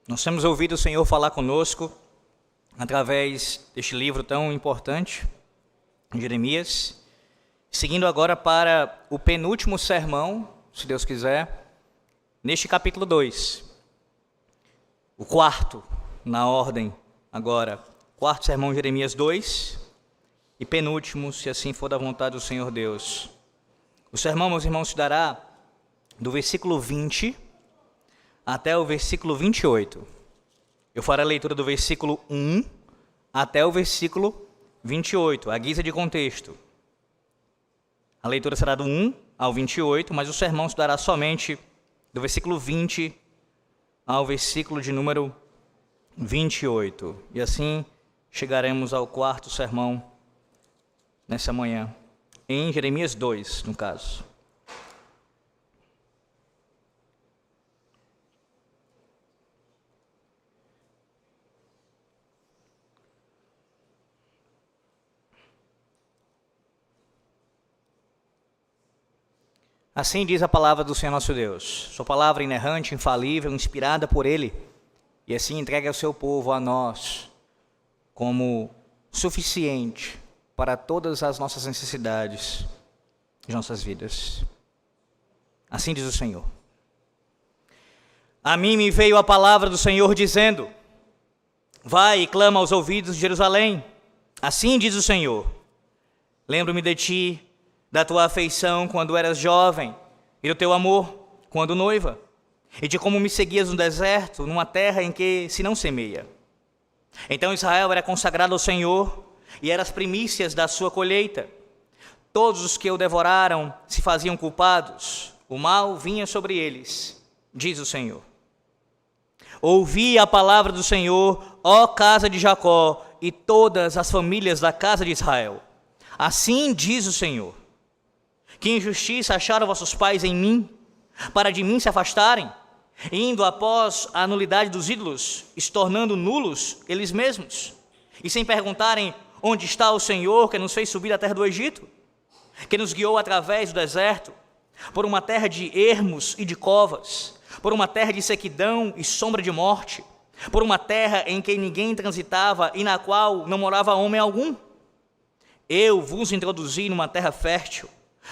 Nós temos ouvido o Senhor falar conosco através deste livro tão importante, Jeremias, seguindo agora para o penúltimo sermão, se Deus quiser, neste capítulo 2. O quarto na ordem agora, quarto sermão de Jeremias 2 e penúltimo, se assim for da vontade do Senhor Deus. O sermão, meus irmãos, se dará do versículo 20 até o versículo 28. Eu farei a leitura do versículo 1 até o versículo 28, a guisa de contexto. A leitura será do 1 ao 28, mas o sermão se dará somente do versículo 20 ao versículo de número 28. E assim chegaremos ao quarto sermão nessa manhã, em Jeremias 2, no caso. Assim diz a palavra do Senhor nosso Deus, sua palavra inerrante, infalível, inspirada por Ele, e assim entregue ao seu povo, a nós, como suficiente para todas as nossas necessidades de nossas vidas. Assim diz o Senhor. A mim me veio a palavra do Senhor dizendo, vai e clama aos ouvidos de Jerusalém, assim diz o Senhor, lembro-me de ti, da tua afeição quando eras jovem, e do teu amor quando noiva, e de como me seguias no deserto, numa terra em que se não semeia. Então Israel era consagrado ao Senhor, e eram as primícias da sua colheita. Todos os que o devoraram se faziam culpados, o mal vinha sobre eles, diz o Senhor. Ouvi a palavra do Senhor, ó casa de Jacó, e todas as famílias da casa de Israel. Assim diz o Senhor. Que injustiça acharam vossos pais em mim, para de mim se afastarem, indo após a nulidade dos ídolos, e se tornando nulos eles mesmos, e sem perguntarem onde está o Senhor que nos fez subir da terra do Egito, que nos guiou através do deserto, por uma terra de ermos e de covas, por uma terra de sequidão e sombra de morte, por uma terra em que ninguém transitava e na qual não morava homem algum. Eu vos introduzi numa terra fértil,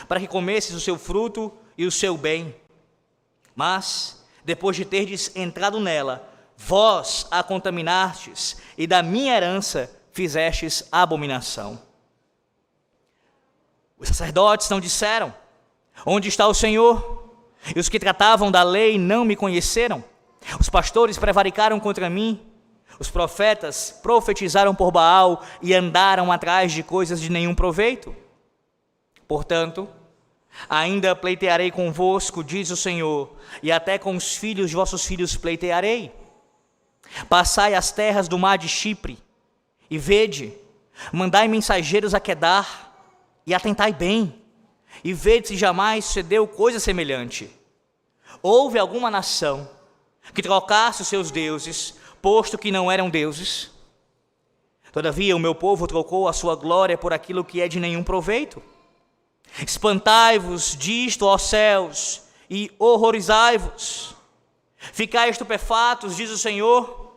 para que comesses o seu fruto e o seu bem. Mas, depois de terdes entrado nela, vós a contaminastes, e da minha herança fizestes abominação. Os sacerdotes não disseram, onde está o Senhor? E os que tratavam da lei não me conheceram. Os pastores prevaricaram contra mim. Os profetas profetizaram por Baal e andaram atrás de coisas de nenhum proveito. Portanto, ainda pleitearei convosco, diz o Senhor, e até com os filhos de vossos filhos pleitearei. Passai as terras do mar de Chipre, e vede, mandai mensageiros a Quedar, e atentai bem, e vede se jamais sucedeu coisa semelhante. Houve alguma nação que trocasse os seus deuses, posto que não eram deuses? Todavia o meu povo trocou a sua glória por aquilo que é de nenhum proveito. Espantai-vos disto, ó céus, e horrorizai-vos. Ficai estupefatos, diz o Senhor,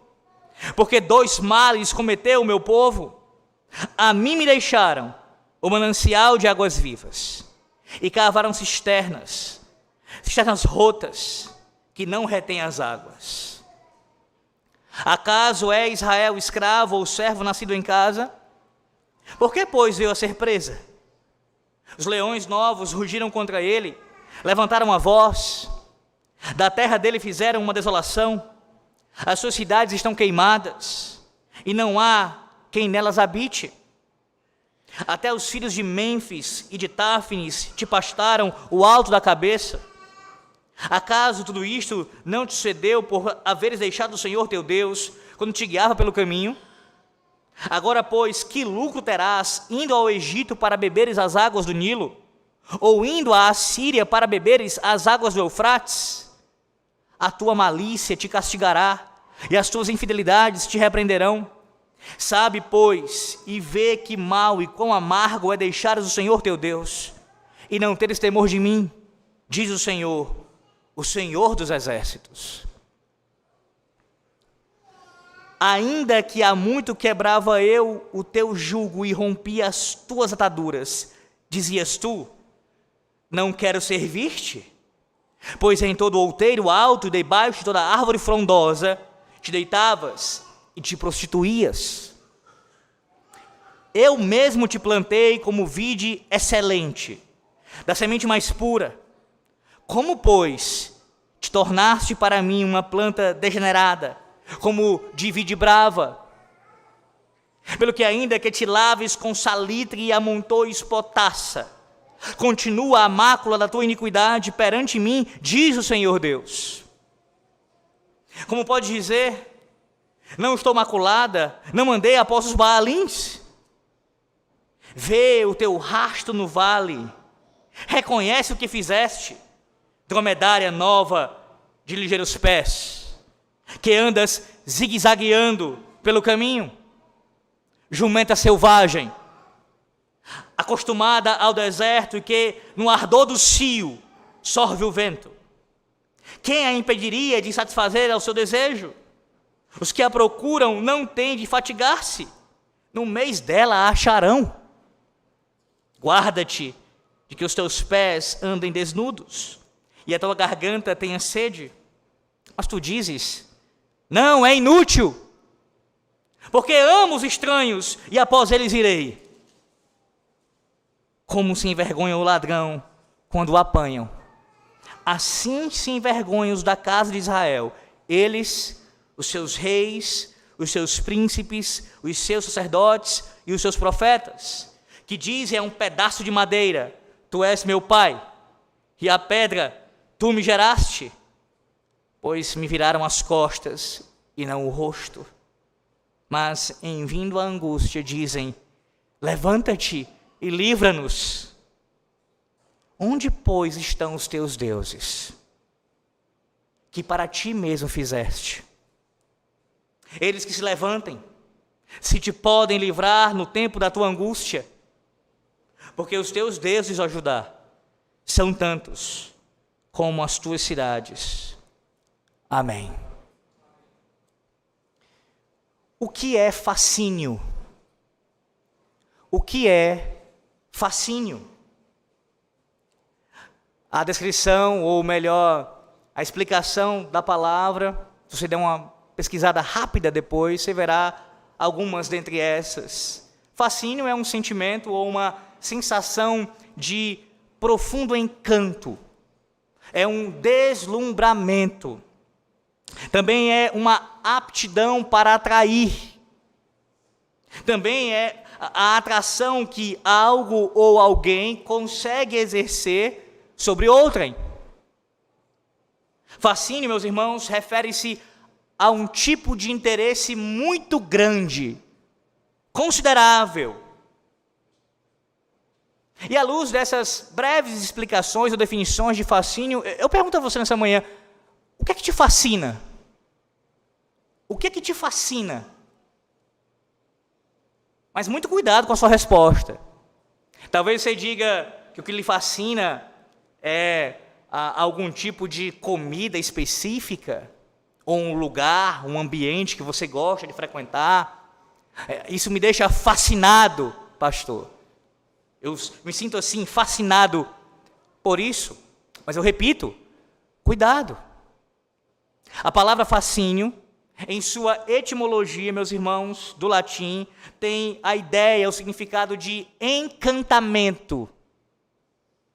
porque dois males cometeu o meu povo. A mim me deixaram o manancial de águas vivas, e cavaram cisternas rotas, que não retêm as águas. Acaso é Israel escravo ou servo nascido em casa? Por que, pois, veio a ser presa? Os leões novos rugiram contra ele, levantaram a voz, da terra dele fizeram uma desolação, as suas cidades estão queimadas, e não há quem nelas habite. Até os filhos de Mênfis e de Táfnis te pastaram o alto da cabeça. Acaso tudo isto não te sucedeu por haveres deixado o Senhor teu Deus, quando te guiava pelo caminho? Agora, pois, que lucro terás indo ao Egito para beberes as águas do Nilo? Ou indo à Assíria para beberes as águas do Eufrates? A tua malícia te castigará, e as tuas infidelidades te repreenderão. Sabe, pois, e vê que mal e quão amargo é deixares o Senhor teu Deus, e não teres temor de mim, diz o Senhor dos exércitos. ainda que há muito quebrava eu o teu jugo e rompia as tuas ataduras, dizias tu, não quero servir-te? Pois em todo outeiro alto e debaixo de toda árvore frondosa, te deitavas e te prostituías. Eu mesmo te plantei como vide excelente, da semente mais pura. Como, pois, te tornaste para mim uma planta degenerada, como de vide brava? Pelo que ainda que te laves com salitre e amontoes potassa, continua a mácula da tua iniquidade perante mim, diz o Senhor Deus. Como pode dizer, não estou maculada, não andei após os Baalins? Vê o teu rasto no vale, reconhece o que fizeste, dromedária nova de ligeiros pés, que andas zigue-zagueando pelo caminho, jumenta selvagem, acostumada ao deserto e que no ardor do cio sorve o vento. Quem a impediria de satisfazer ao seu desejo? Os que a procuram não têm de fatigar-se, no mês dela a acharão. Guarda-te de que os teus pés andem desnudos e a tua garganta tenha sede. Mas tu dizes, não, é inútil, porque amo os estranhos e após eles irei. Como se envergonha o ladrão quando o apanham, assim se envergonham os da casa de Israel, eles, os seus reis, os seus príncipes, os seus sacerdotes e os seus profetas, que dizem a um pedaço de madeira, tu és meu pai, e a pedra, tu me geraste, pois me viraram as costas e não o rosto. Mas em vindo a angústia dizem, levanta-te e livra-nos. Onde, pois, estão os teus deuses, que para ti mesmo fizeste? Eles que se levantem, se te podem livrar no tempo da tua angústia, porque os teus deuses, ó Judá, são tantos como as tuas cidades. Amém. O que é fascínio? O que é fascínio? A descrição, ou melhor, a explicação da palavra, se você der uma pesquisada rápida depois, você verá algumas dentre essas. Fascínio é um sentimento ou uma sensação de profundo encanto. É um deslumbramento. Também é uma aptidão para atrair. Também é a atração que algo ou alguém consegue exercer sobre outrem. Fascínio, meus irmãos, refere-se a um tipo de interesse muito grande, considerável. E à luz dessas breves explicações ou definições de fascínio, eu pergunto a você nessa manhã, o que é que te fascina? O que é que te fascina? Mas muito cuidado com a sua resposta. Talvez você diga que o que lhe fascina é algum tipo de comida específica, ou um lugar, um ambiente que você gosta de frequentar. Isso me deixa fascinado, pastor. Eu me sinto assim, fascinado por isso. Mas eu repito, cuidado. A palavra fascínio, em sua etimologia, meus irmãos, do latim, tem a ideia, o significado de encantamento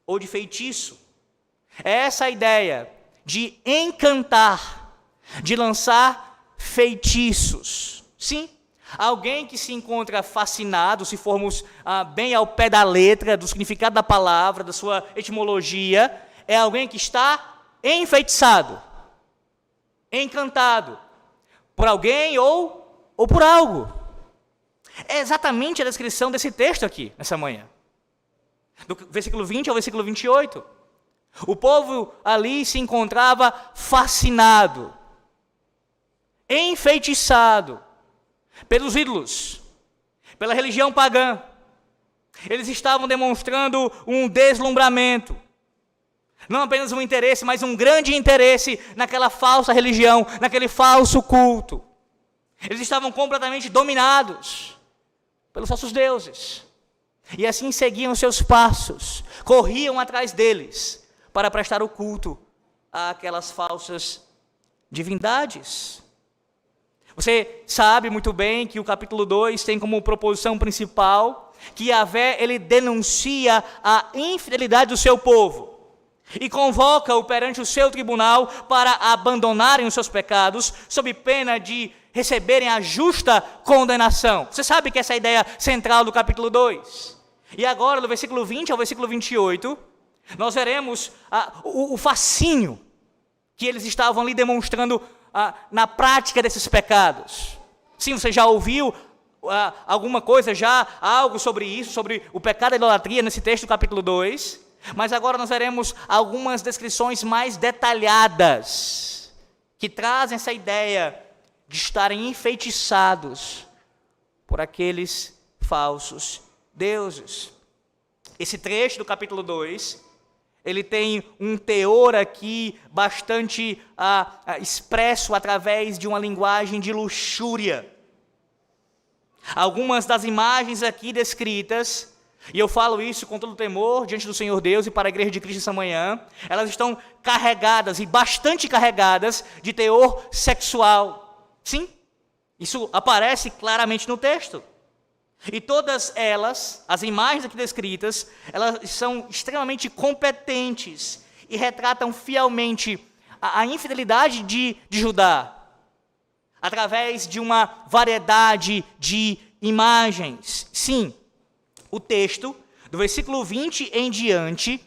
ou de feitiço. É essa a ideia de encantar, de lançar feitiços. Sim, alguém que se encontra fascinado, se formos bem ao pé da letra, do significado da palavra, da sua etimologia, é alguém que está enfeitiçado, encantado, por alguém ou por algo. É exatamente a descrição desse texto aqui, nessa manhã. Do versículo 20 ao versículo 28. O povo ali se encontrava fascinado, enfeitiçado pelos ídolos, pela religião pagã. Eles estavam demonstrando um deslumbramento. Não apenas um interesse, mas um grande interesse naquela falsa religião, naquele falso culto. Eles estavam completamente dominados pelos falsos deuses. E assim seguiam seus passos, corriam atrás deles para prestar o culto àquelas falsas divindades. Você sabe muito bem que o capítulo 2 tem como proposição principal que Yahvé, ele denuncia a infidelidade do seu povo e convoca-o perante o seu tribunal para abandonarem os seus pecados, sob pena de receberem a justa condenação. Você sabe que essa é a ideia central do capítulo 2. E agora, do versículo 20 ao versículo 28, nós veremos o fascínio que eles estavam ali demonstrando na prática desses pecados. Sim, você já ouviu alguma coisa, algo sobre isso, sobre o pecado da idolatria nesse texto do capítulo 2, mas agora nós veremos algumas descrições mais detalhadas, que trazem essa ideia de estarem enfeitiçados por aqueles falsos deuses. Esse trecho do capítulo 2, ele tem um teor aqui bastante expresso através de uma linguagem de luxúria. Algumas das imagens aqui descritas, e eu falo isso com todo temor diante do Senhor Deus e para a Igreja de Cristo essa manhã, elas estão carregadas e bastante carregadas de teor sexual. Sim, isso aparece claramente no texto. E todas elas, as imagens aqui descritas, elas são extremamente competentes e retratam fielmente a infidelidade de Judá, através de uma variedade de imagens. Sim, o texto, do versículo 20 em diante,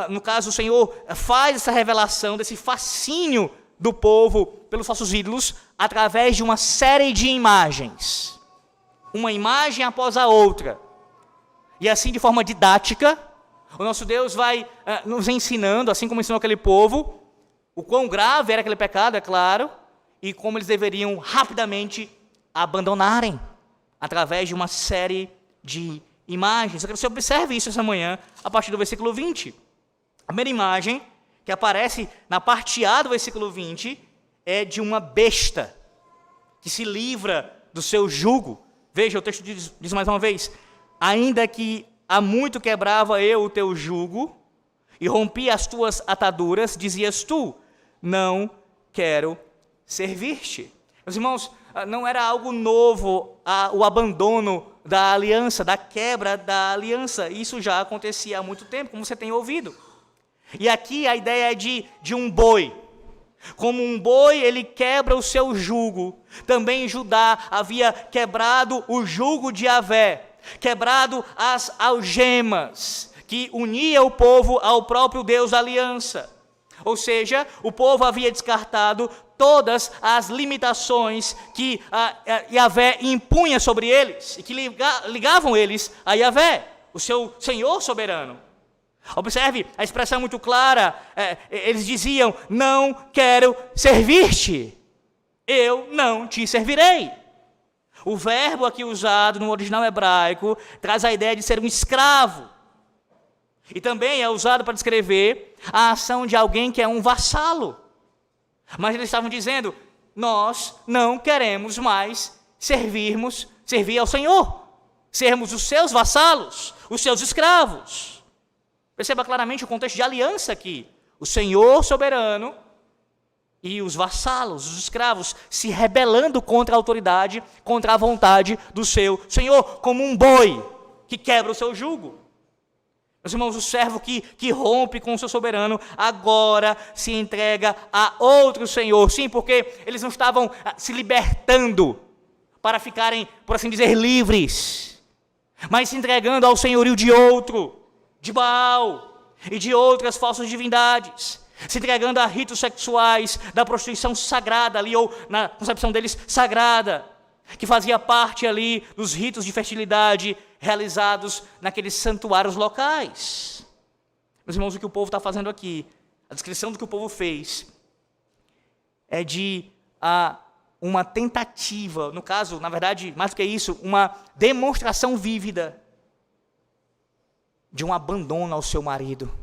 no caso o Senhor faz essa revelação desse fascínio do povo pelos falsos ídolos, através de uma série de imagens. Uma imagem após a outra. E assim, de forma didática, o nosso Deus vai nos ensinando, assim como ensinou aquele povo, o quão grave era aquele pecado, é claro, e como eles deveriam rapidamente abandonarem, através de uma série de imagens. Eu quero que você observe isso essa manhã, a partir do versículo 20. A primeira imagem, que aparece na parte A do versículo 20, é de uma besta, que se livra do seu jugo. Veja, o texto diz mais uma vez: ainda que há muito quebrava eu o teu jugo, e rompi as tuas ataduras, dizias tu, não quero servir-te. Meus irmãos, não era algo novo o abandono da aliança, da quebra da aliança. Isso já acontecia há muito tempo, como você tem ouvido. E aqui a ideia é de um boi. Como um boi, ele quebra o seu jugo. Também Judá havia quebrado o jugo de Yahvé, quebrado as algemas que unia o povo ao próprio Deus da aliança. Ou seja, o povo havia descartado todas as limitações que Yahvé impunha sobre eles e que ligavam eles a Yahvé, o seu Senhor soberano. Observe a expressão muito clara, eles diziam: não quero servir-te, eu não te servirei. O verbo aqui usado no original hebraico traz a ideia de ser um escravo. E também é usado para descrever a ação de alguém que é um vassalo. Mas eles estavam dizendo: nós não queremos mais servir ao Senhor, sermos os seus vassalos, os seus escravos. Perceba claramente o contexto de aliança aqui. O Senhor soberano e os vassalos, os escravos, se rebelando contra a autoridade, contra a vontade do seu Senhor, como um boi que quebra o seu jugo. Meus irmãos, o servo que rompe com o seu soberano, agora se entrega a outro senhor. Sim, porque eles não estavam se libertando para ficarem, por assim dizer, livres, mas se entregando ao senhorio de outro, de Baal e de outras falsas divindades, se entregando a ritos sexuais da prostituição sagrada ali, ou na concepção deles, sagrada, que fazia parte ali dos ritos de fertilidade realizados naqueles santuários locais. Meus irmãos, o que o povo está fazendo aqui, a descrição do que o povo fez, é de uma tentativa, no caso, na verdade, mais do que isso, uma demonstração vívida de um abandono ao seu marido.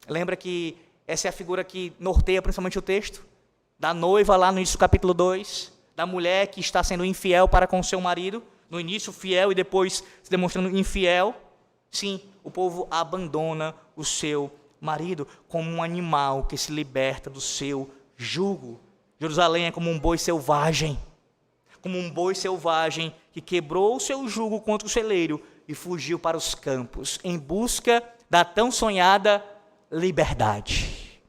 Lembra que essa é a figura que norteia principalmente o texto? Da noiva lá no início do capítulo 2, da mulher que está sendo infiel para com seu marido, no início fiel e depois se demonstrando infiel. Sim, o povo abandona o seu marido como um animal que se liberta do seu jugo. Jerusalém é como um boi selvagem, que quebrou o seu jugo contra o celeiro e fugiu para os campos em busca da tão sonhada liberdade.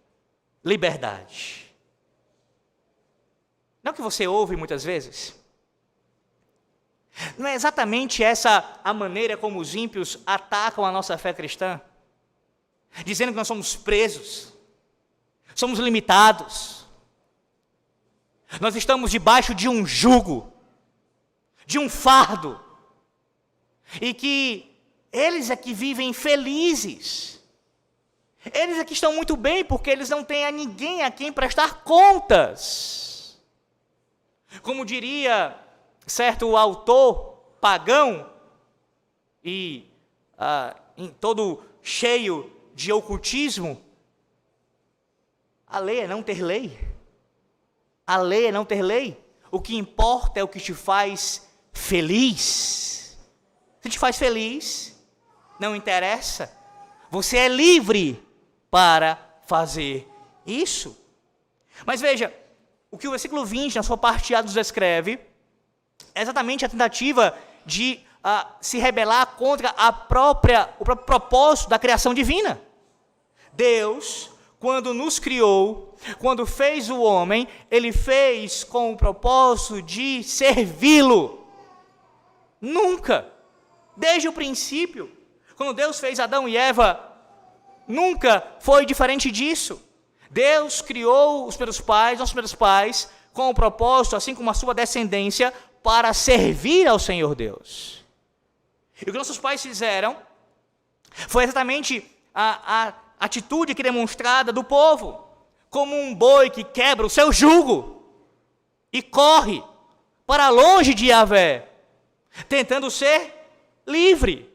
Liberdade. Não é o que você ouve muitas vezes? Não é exatamente essa a maneira como os ímpios atacam a nossa fé cristã? Dizendo que nós somos presos, somos limitados, nós estamos debaixo de um jugo, de um fardo, e que eles é que vivem felizes, eles é que estão muito bem, porque eles não têm a ninguém a quem prestar contas. Como diria certo autor pagão, e todo cheio de ocultismo, a lei é não ter lei. A lei é não ter lei. O que importa é o que te faz feliz. Se te faz feliz, não interessa. Você é livre para fazer isso. Mas veja, o que o versículo 20, na sua parte A, nos descreve, é exatamente a tentativa de se rebelar contra o próprio propósito da criação divina. Deus, quando nos criou, quando fez o homem, Ele fez com o propósito de servi-lo. Nunca, desde o princípio, quando Deus fez Adão e Eva, nunca foi diferente disso. Deus criou os primeiros pais, nossos primeiros pais, com o propósito, assim como a sua descendência, para servir ao Senhor Deus. E o que nossos pais fizeram foi exatamente a atitude aqui demonstrada do povo, como um boi que quebra o seu jugo e corre para longe de Yahvé, tentando ser livre.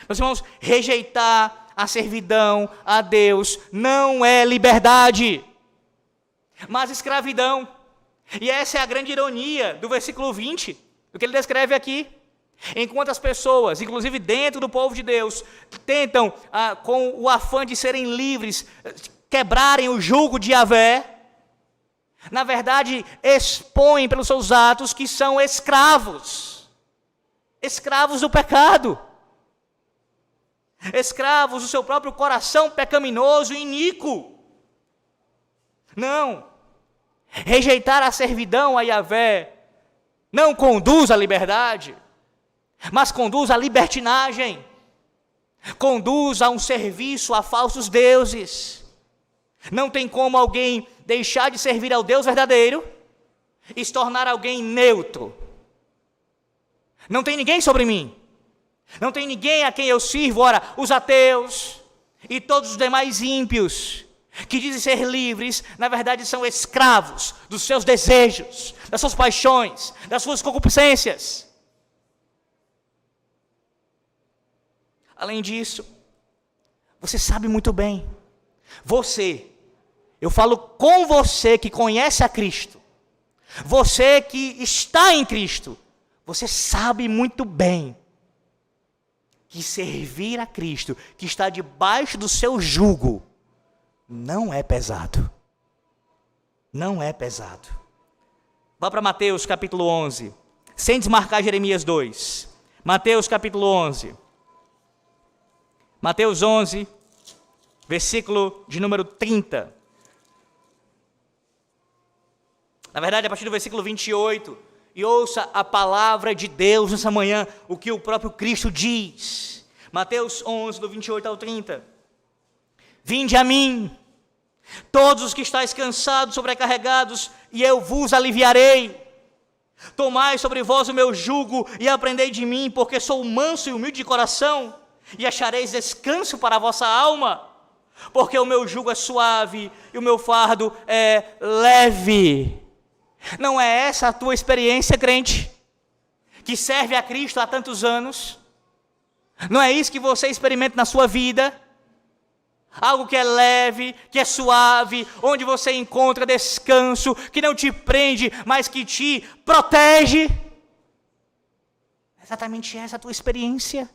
Meus irmãos, rejeitar a servidão a Deus não é liberdade, mas escravidão. E essa é a grande ironia do versículo 20, o que ele descreve aqui. Enquanto as pessoas, inclusive dentro do povo de Deus, tentam, com o afã de serem livres, quebrarem o jugo de Yahvé, na verdade, expõem pelos seus atos que são escravos do pecado, escravos do seu próprio coração pecaminoso e iníquo. Não, rejeitar a servidão a Yahvé não conduz à liberdade, mas conduz à libertinagem, conduz a um serviço a falsos deuses. Não tem como alguém deixar de servir ao Deus verdadeiro e se tornar alguém neutro. Não tem ninguém sobre mim, não tem ninguém a quem eu sirvo. Ora, os ateus e todos os demais ímpios que dizem ser livres, na verdade são escravos dos seus desejos, das suas paixões, das suas concupiscências. Além disso, você sabe muito bem, eu falo com você que conhece a Cristo, você que está em Cristo, você sabe muito bem que servir a Cristo, que está debaixo do seu jugo, não é pesado. Não é pesado. Vá para Mateus capítulo 11, sem desmarcar Jeremias 2. Mateus capítulo 11. Mateus 11, versículo de número 30. Na verdade, a partir do versículo 28. E ouça a palavra de Deus nessa manhã, o que o próprio Cristo diz. Mateus 11, do 28 ao 30. Vinde a mim, todos os que estáis cansados, sobrecarregados, e eu vos aliviarei. Tomai sobre vós o meu jugo e aprendei de mim, porque sou manso e humilde de coração, e achareis descanso para a vossa alma, porque o meu jugo é suave e o meu fardo é leve. Não é essa a tua experiência, crente, que serve a Cristo há tantos anos? Não é isso que você experimenta na sua vida? algo que é leve, que é suave, onde você encontra descanso, que não te prende, mas que te protege. Exatamente essa a tua experiência,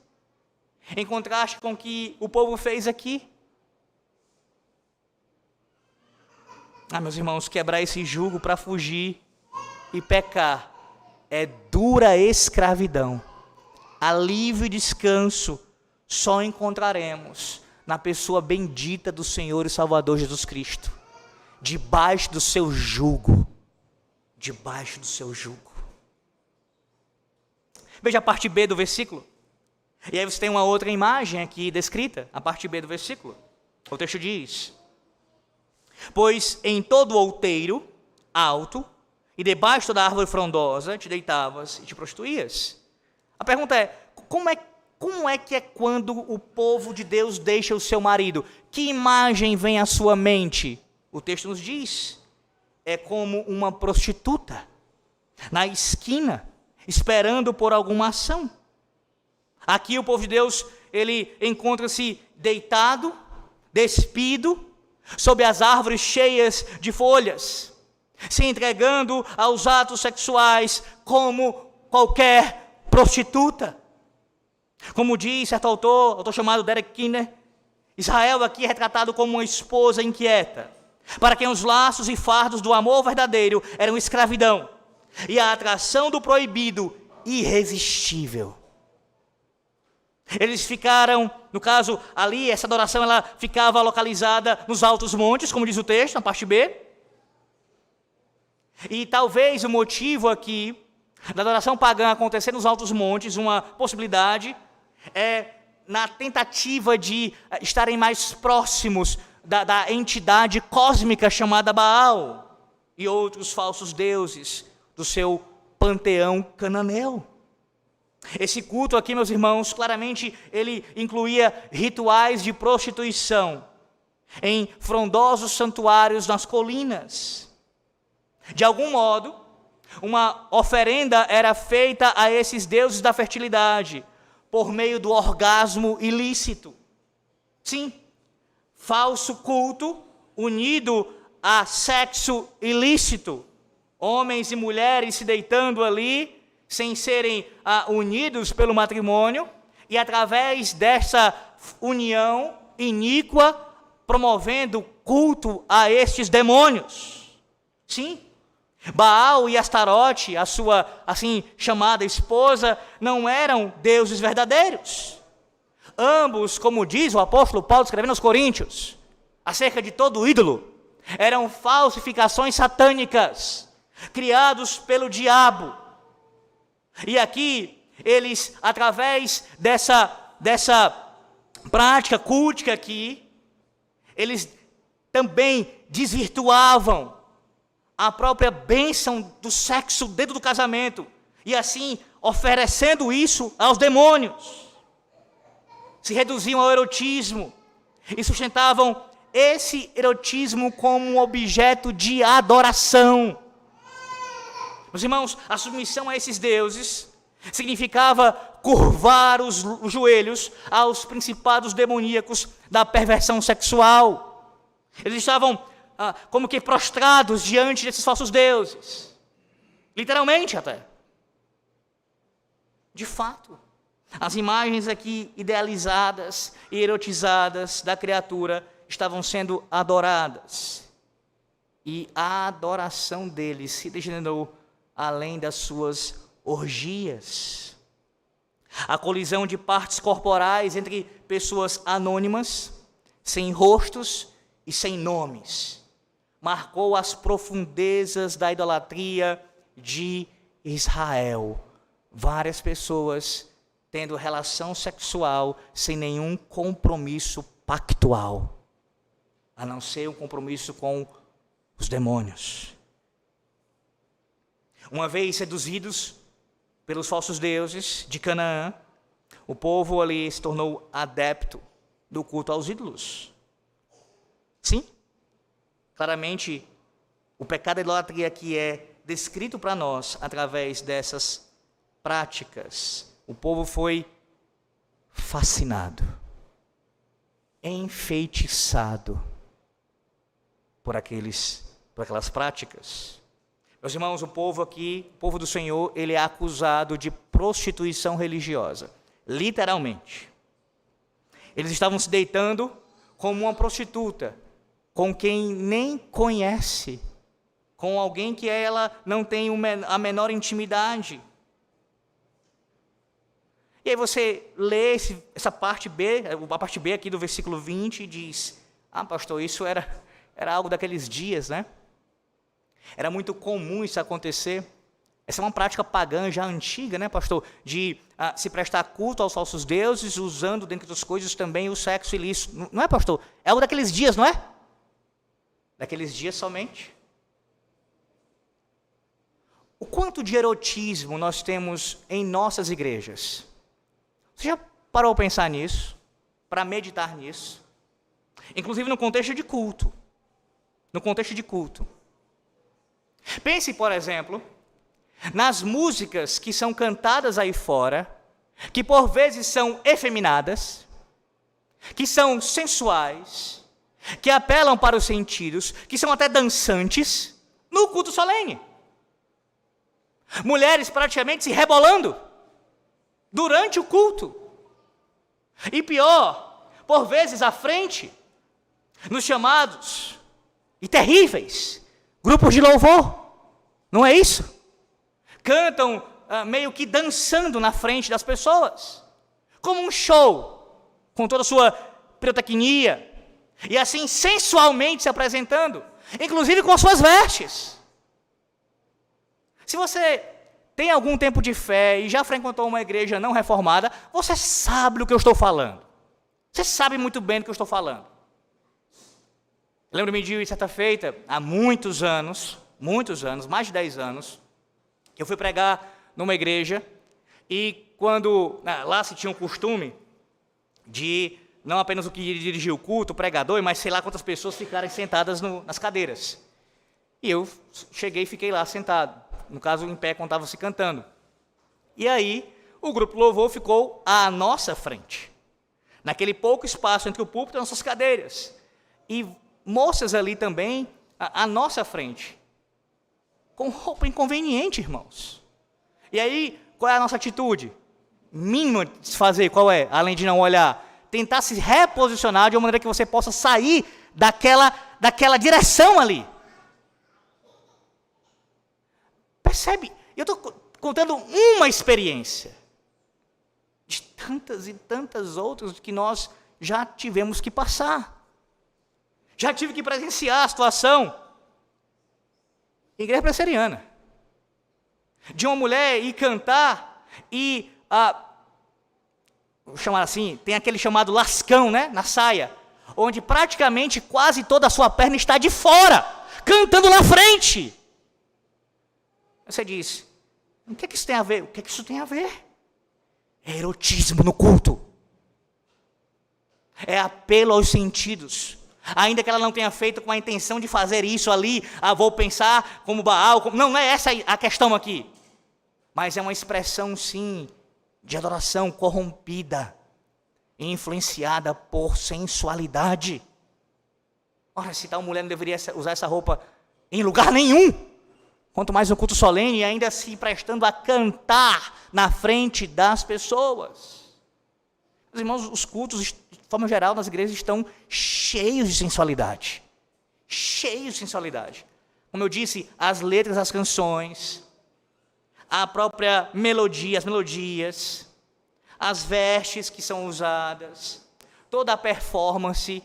em contraste com o que o povo fez aqui. Meus irmãos, quebrar esse jugo para fugir e pecar é dura escravidão. Alívio e descanso só encontraremos na pessoa bendita do Senhor e Salvador Jesus Cristo, debaixo do seu jugo, debaixo do seu jugo. Veja a parte B do versículo, e aí você tem uma outra imagem aqui descrita, a parte B do versículo. O texto diz: pois em todo outeiro alto e debaixo da árvore frondosa te deitavas e te prostituías. A pergunta é, como é que é quando o povo de Deus deixa o seu marido? Que imagem vem à sua mente? O texto nos diz, é como uma prostituta na esquina, esperando por alguma ação. Aqui o povo de Deus, ele encontra-se deitado, despido, sob as árvores cheias de folhas, se entregando aos atos sexuais como qualquer prostituta. Como diz certo autor chamado Derek Kidner, Israel aqui é retratado como uma esposa inquieta, para quem os laços e fardos do amor verdadeiro eram escravidão, e a atração do proibido irresistível. Eles ficaram, no caso ali, essa adoração ela ficava localizada nos altos montes, como diz o texto, na parte B. E talvez o motivo aqui da adoração pagã acontecer nos altos montes, uma possibilidade, é na tentativa de estarem mais próximos da entidade cósmica chamada Baal e outros falsos deuses do seu panteão cananeu. Esse culto aqui, meus irmãos, claramente ele incluía rituais de prostituição em frondosos santuários nas colinas. De algum modo, uma oferenda era feita a esses deuses da fertilidade por meio do orgasmo ilícito. Sim, falso culto unido a sexo ilícito. Homens e mulheres se deitando ali, sem serem unidos pelo matrimônio, e através dessa união iníqua, promovendo culto a estes demônios. Sim, Baal e Astarote, a sua assim chamada esposa, não eram deuses verdadeiros. Ambos, como diz o apóstolo Paulo escrevendo aos Coríntios, acerca de todo ídolo, eram falsificações satânicas, criados pelo diabo. E aqui, eles, através dessa prática cultica aqui, eles também desvirtuavam a própria bênção do sexo dentro do casamento, e assim, oferecendo isso aos demônios. Se reduziam ao erotismo, e sustentavam esse erotismo como um objeto de adoração. Meus irmãos, a submissão a esses deuses significava curvar os joelhos aos principados demoníacos da perversão sexual. Eles estavam como que prostrados diante desses falsos deuses. Literalmente até. De fato, as imagens aqui idealizadas e erotizadas da criatura estavam sendo adoradas. E a adoração deles se degenerou além das suas orgias. A colisão de partes corporais entre pessoas anônimas, sem rostos e sem nomes, marcou as profundezas da idolatria de Israel. Várias pessoas tendo relação sexual sem nenhum compromisso pactual, a não ser um compromisso com os demônios. Uma vez seduzidos pelos falsos deuses de Canaã, o povo ali se tornou adepto do culto aos ídolos. Sim, claramente o pecado da idolatria aqui é descrito para nós através dessas práticas. O povo foi fascinado. enfeitiçado por aquelas práticas. Meus irmãos, o povo aqui, o povo do Senhor, ele é acusado de prostituição religiosa, literalmente. Eles estavam se deitando como uma prostituta, com quem nem conhece, com alguém que ela não tem a menor intimidade. E aí você lê essa parte B, a parte B aqui do versículo 20, e diz: pastor, isso era algo daqueles dias, né? Era muito comum isso acontecer. Essa é uma prática pagã já antiga, né, pastor? De se prestar culto aos falsos deuses, usando, dentre outras coisas, também o sexo ilícito. Não é, pastor? É algo daqueles dias, não é? Daqueles dias somente. O quanto de erotismo nós temos em nossas igrejas? Você já parou para pensar nisso? Para meditar nisso? Inclusive no contexto de culto. No contexto de culto. Pense, por exemplo, nas músicas que são cantadas aí fora, que por vezes são efeminadas, que são sensuais, que apelam para os sentidos, que são até dançantes, no culto solene. Mulheres praticamente se rebolando durante o culto. E pior, por vezes à frente, nos chamados e terríveis grupos de louvor. Não é isso? Cantam meio que dançando na frente das pessoas, como um show, com toda a sua pirotecnia, e assim sensualmente se apresentando, inclusive com as suas vestes. Se você tem algum tempo de fé e já frequentou uma igreja não reformada, você sabe do que eu estou falando. Você sabe muito bem do que eu estou falando. Lembro-me de certa feita, há muitos anos, mais de 10 anos, que eu fui pregar numa igreja, e quando lá se tinha um costume de não apenas o que dirigia o culto, o pregador, mas sei lá quantas pessoas ficarem sentadas nas cadeiras. E eu cheguei e fiquei lá sentado, no caso em pé quando estava se cantando. E aí o grupo louvor ficou à nossa frente, naquele pouco espaço entre o púlpito e as nossas cadeiras. E moças ali também à nossa frente, com roupa inconveniente, irmãos. E aí, qual é a nossa atitude? Mínima de se fazer, qual é? Além de não olhar, tentar se reposicionar de uma maneira que você possa sair daquela direção ali. Percebe? Eu estou contando uma experiência de tantas e tantas outras que nós já tivemos que passar. Já tive que presenciar a situação. Igreja presbiteriana. De uma mulher ir cantar e, vou chamar assim, tem aquele chamado lascão, né, na saia, onde praticamente quase toda a sua perna está de fora, cantando na frente. Você diz, o que é que isso tem a ver? O que é que isso tem a ver? É erotismo no culto. É apelo aos sentidos. Ainda que ela não tenha feito com a intenção de fazer isso ali, vou pensar como Baal, não é essa a questão aqui. Mas é uma expressão, sim, de adoração corrompida, influenciada por sensualidade. Ora, se tal mulher não deveria usar essa roupa em lugar nenhum, quanto mais no culto solene, e ainda se prestando a cantar na frente das pessoas. Meus irmãos, os cultos, de forma geral, nas igrejas estão cheios de sensualidade. Cheios de sensualidade. Como eu disse, as letras das canções, a própria melodia, as melodias, as vestes que são usadas, toda a performance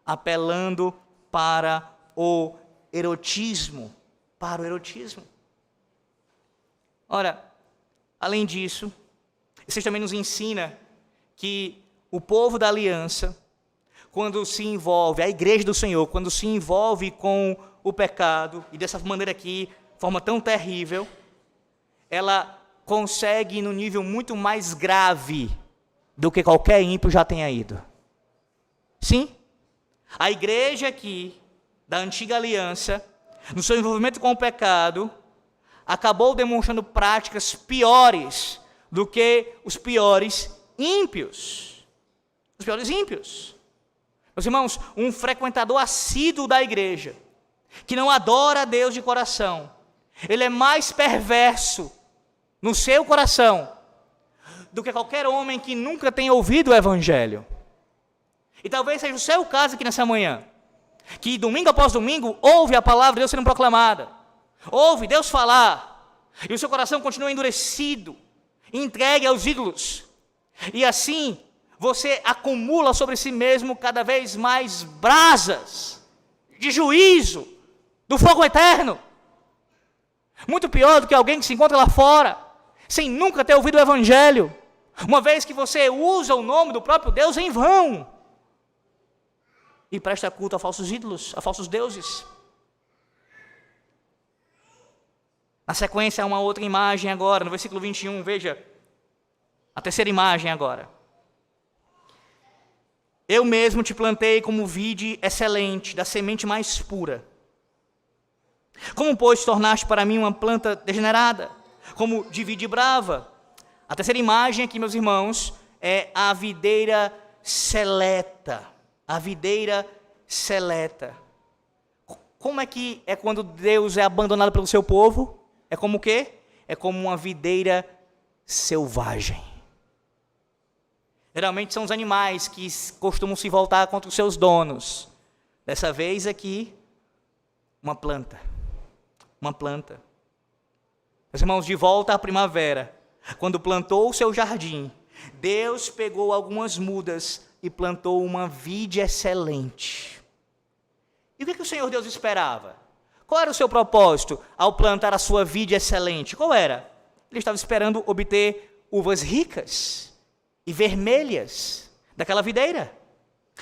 apelando para o erotismo. Para o erotismo. Ora, além disso, isso também nos ensina que o povo da aliança, quando se envolve, a igreja do Senhor, quando se envolve com o pecado, e dessa maneira aqui, de forma tão terrível, ela consegue ir num nível muito mais grave do que qualquer ímpio já tenha ido. Sim, a igreja aqui, da antiga aliança, no seu envolvimento com o pecado, acabou demonstrando práticas piores do que os piores ímpios. Os piores ímpios. Meus irmãos, um frequentador assíduo da igreja, que não adora a Deus de coração, ele é mais perverso no seu coração do que qualquer homem que nunca tenha ouvido o evangelho. E talvez seja o seu caso aqui nessa manhã, que domingo após domingo ouve a palavra de Deus sendo proclamada, ouve Deus falar, e o seu coração continua endurecido, entregue aos ídolos, e assim você acumula sobre si mesmo cada vez mais brasas de juízo do fogo eterno. Muito pior do que alguém que se encontra lá fora, sem nunca ter ouvido o evangelho, uma vez que você usa o nome do próprio Deus em vão e presta culto a falsos ídolos, a falsos deuses. Na sequência, há uma outra imagem agora, no versículo 21, veja, a terceira imagem agora. Eu mesmo te plantei como vide excelente, da semente mais pura. Como, pois, tornaste para mim uma planta degenerada, como de vide brava? A terceira imagem aqui, meus irmãos, é a videira seleta. A videira seleta. Como é que é quando Deus é abandonado pelo seu povo? É como o quê? É como uma videira selvagem. Geralmente são os animais que costumam se voltar contra os seus donos. Dessa vez aqui, uma planta. Uma planta. Meus irmãos, de volta à primavera, quando plantou o seu jardim, Deus pegou algumas mudas e plantou uma vide excelente. E o que o Senhor Deus esperava? Qual era o seu propósito ao plantar a sua vide excelente? Qual era? Ele estava esperando obter uvas ricas e vermelhas daquela videira.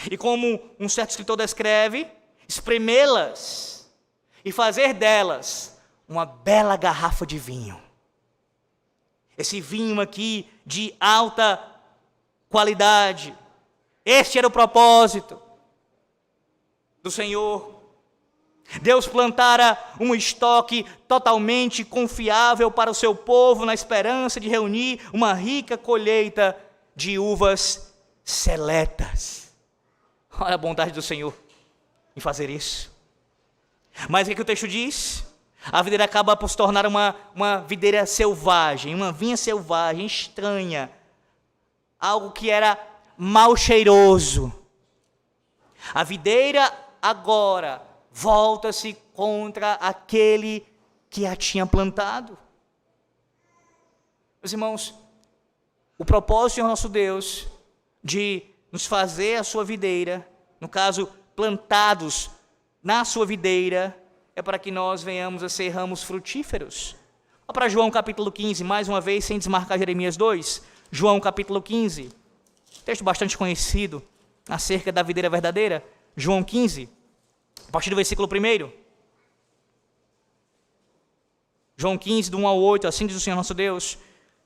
E como um certo escritor descreve, espremê-las e fazer delas uma bela garrafa de vinho. Esse vinho aqui de alta qualidade. Este era o propósito do Senhor. Deus plantara um estoque totalmente confiável para o seu povo, na esperança de reunir uma rica colheita de uvas seletas. Olha a bondade do Senhor em fazer isso. Mas o que o texto diz? A videira acaba por se tornar uma videira selvagem, uma vinha selvagem, estranha. Algo que era mal cheiroso. A videira agora volta-se contra aquele que a tinha plantado. Meus irmãos, o propósito do nosso Deus de nos fazer a sua videira, no caso, plantados na sua videira, é para que nós venhamos a ser ramos frutíferos. Olha para João capítulo 15, mais uma vez, sem desmarcar Jeremias 2. João capítulo 15, texto bastante conhecido acerca da videira verdadeira. João 15, a partir do versículo 1. João 15, do 1 ao 8, assim diz o Senhor nosso Deus.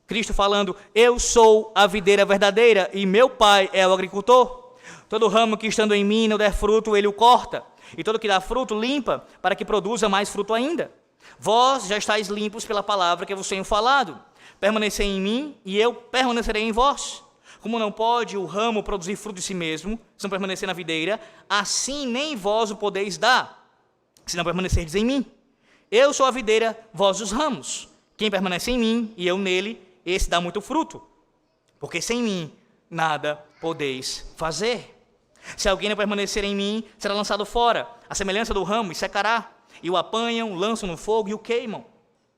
Cristo falando: eu sou a videira verdadeira e meu Pai é o agricultor. Todo ramo que estando em mim não der fruto, ele o corta. E todo que dá fruto, limpa, para que produza mais fruto ainda. Vós já estáis limpos pela palavra que eu vos tenho falado. Permanecei em mim e eu permanecerei em vós. Como não pode o ramo produzir fruto de si mesmo, se não permanecer na videira, assim nem vós o podeis dar, se não permanecerdes em mim. Eu sou a videira, vós os ramos. Quem permanece em mim e eu nele, esse dá muito fruto. Porque sem mim nada podeis fazer. Se alguém não permanecer em mim, será lançado fora, a semelhança do ramo, e secará. E o apanham, lançam no fogo e o queimam.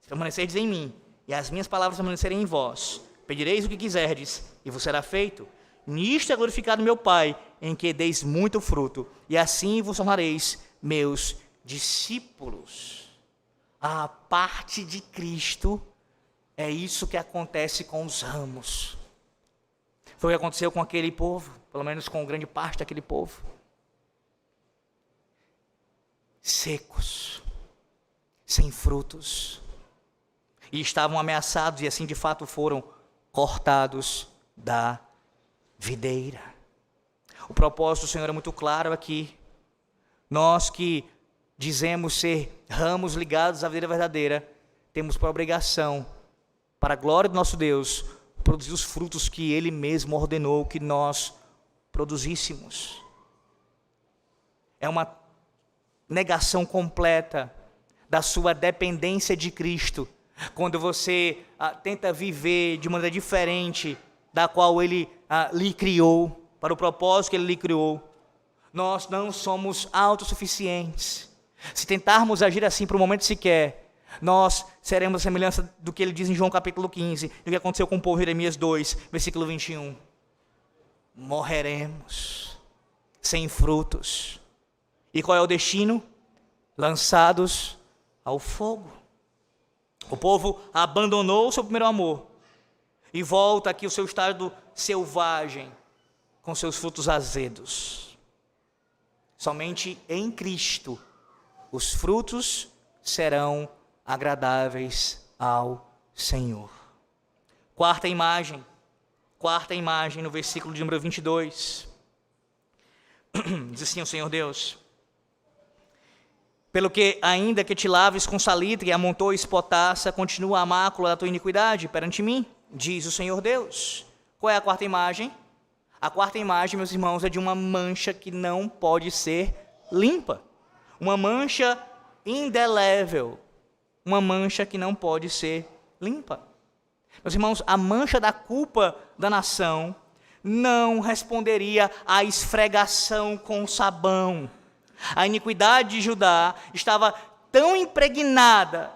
Se permanecerdes em mim, e as minhas palavras permanecerem em vós, pedireis o que quiserdes, e vos será feito. Nisto é glorificado meu Pai, em que deis muito fruto, e assim vos tornareis meus discípulos. A parte de Cristo é isso que acontece com os ramos. Foi o que aconteceu com aquele povo, pelo menos com grande parte daquele povo. Secos, sem frutos, e estavam ameaçados, e assim de fato foram cortados da videira. O propósito do Senhor é muito claro aqui. Nós que dizemos ser ramos ligados à videira verdadeira, temos por obrigação, para a glória do nosso Deus, produzir os frutos que Ele mesmo ordenou que nós produzíssemos. é uma negação completa da sua dependência de Cristo, quando você tenta viver de maneira diferente da qual Ele lhe criou, para o propósito que Ele lhe criou. Nós não somos autossuficientes. Se tentarmos agir assim por um momento sequer, nós seremos a semelhança do que Ele diz em João capítulo 15, do que aconteceu com o povo, Jeremias 2, versículo 21. Morreremos sem frutos. E qual é o destino? Lançados ao fogo. O povo abandonou o seu primeiro amor e volta aqui ao seu estado selvagem, com seus frutos azedos. Somente em Cristo os frutos serão agradáveis ao Senhor. Quarta imagem no versículo de número 22. Diz assim o Senhor Deus: pelo que, ainda que te laves com salitre e amontoes potassa, continua a mácula da tua iniquidade perante mim, diz o Senhor Deus. Qual é a quarta imagem? A quarta imagem, meus irmãos, é de uma mancha que não pode ser limpa. Uma mancha indelével. Uma mancha que não pode ser limpa. Meus irmãos, a mancha da culpa da nação não responderia à esfregação com sabão. A iniquidade de Judá estava tão impregnada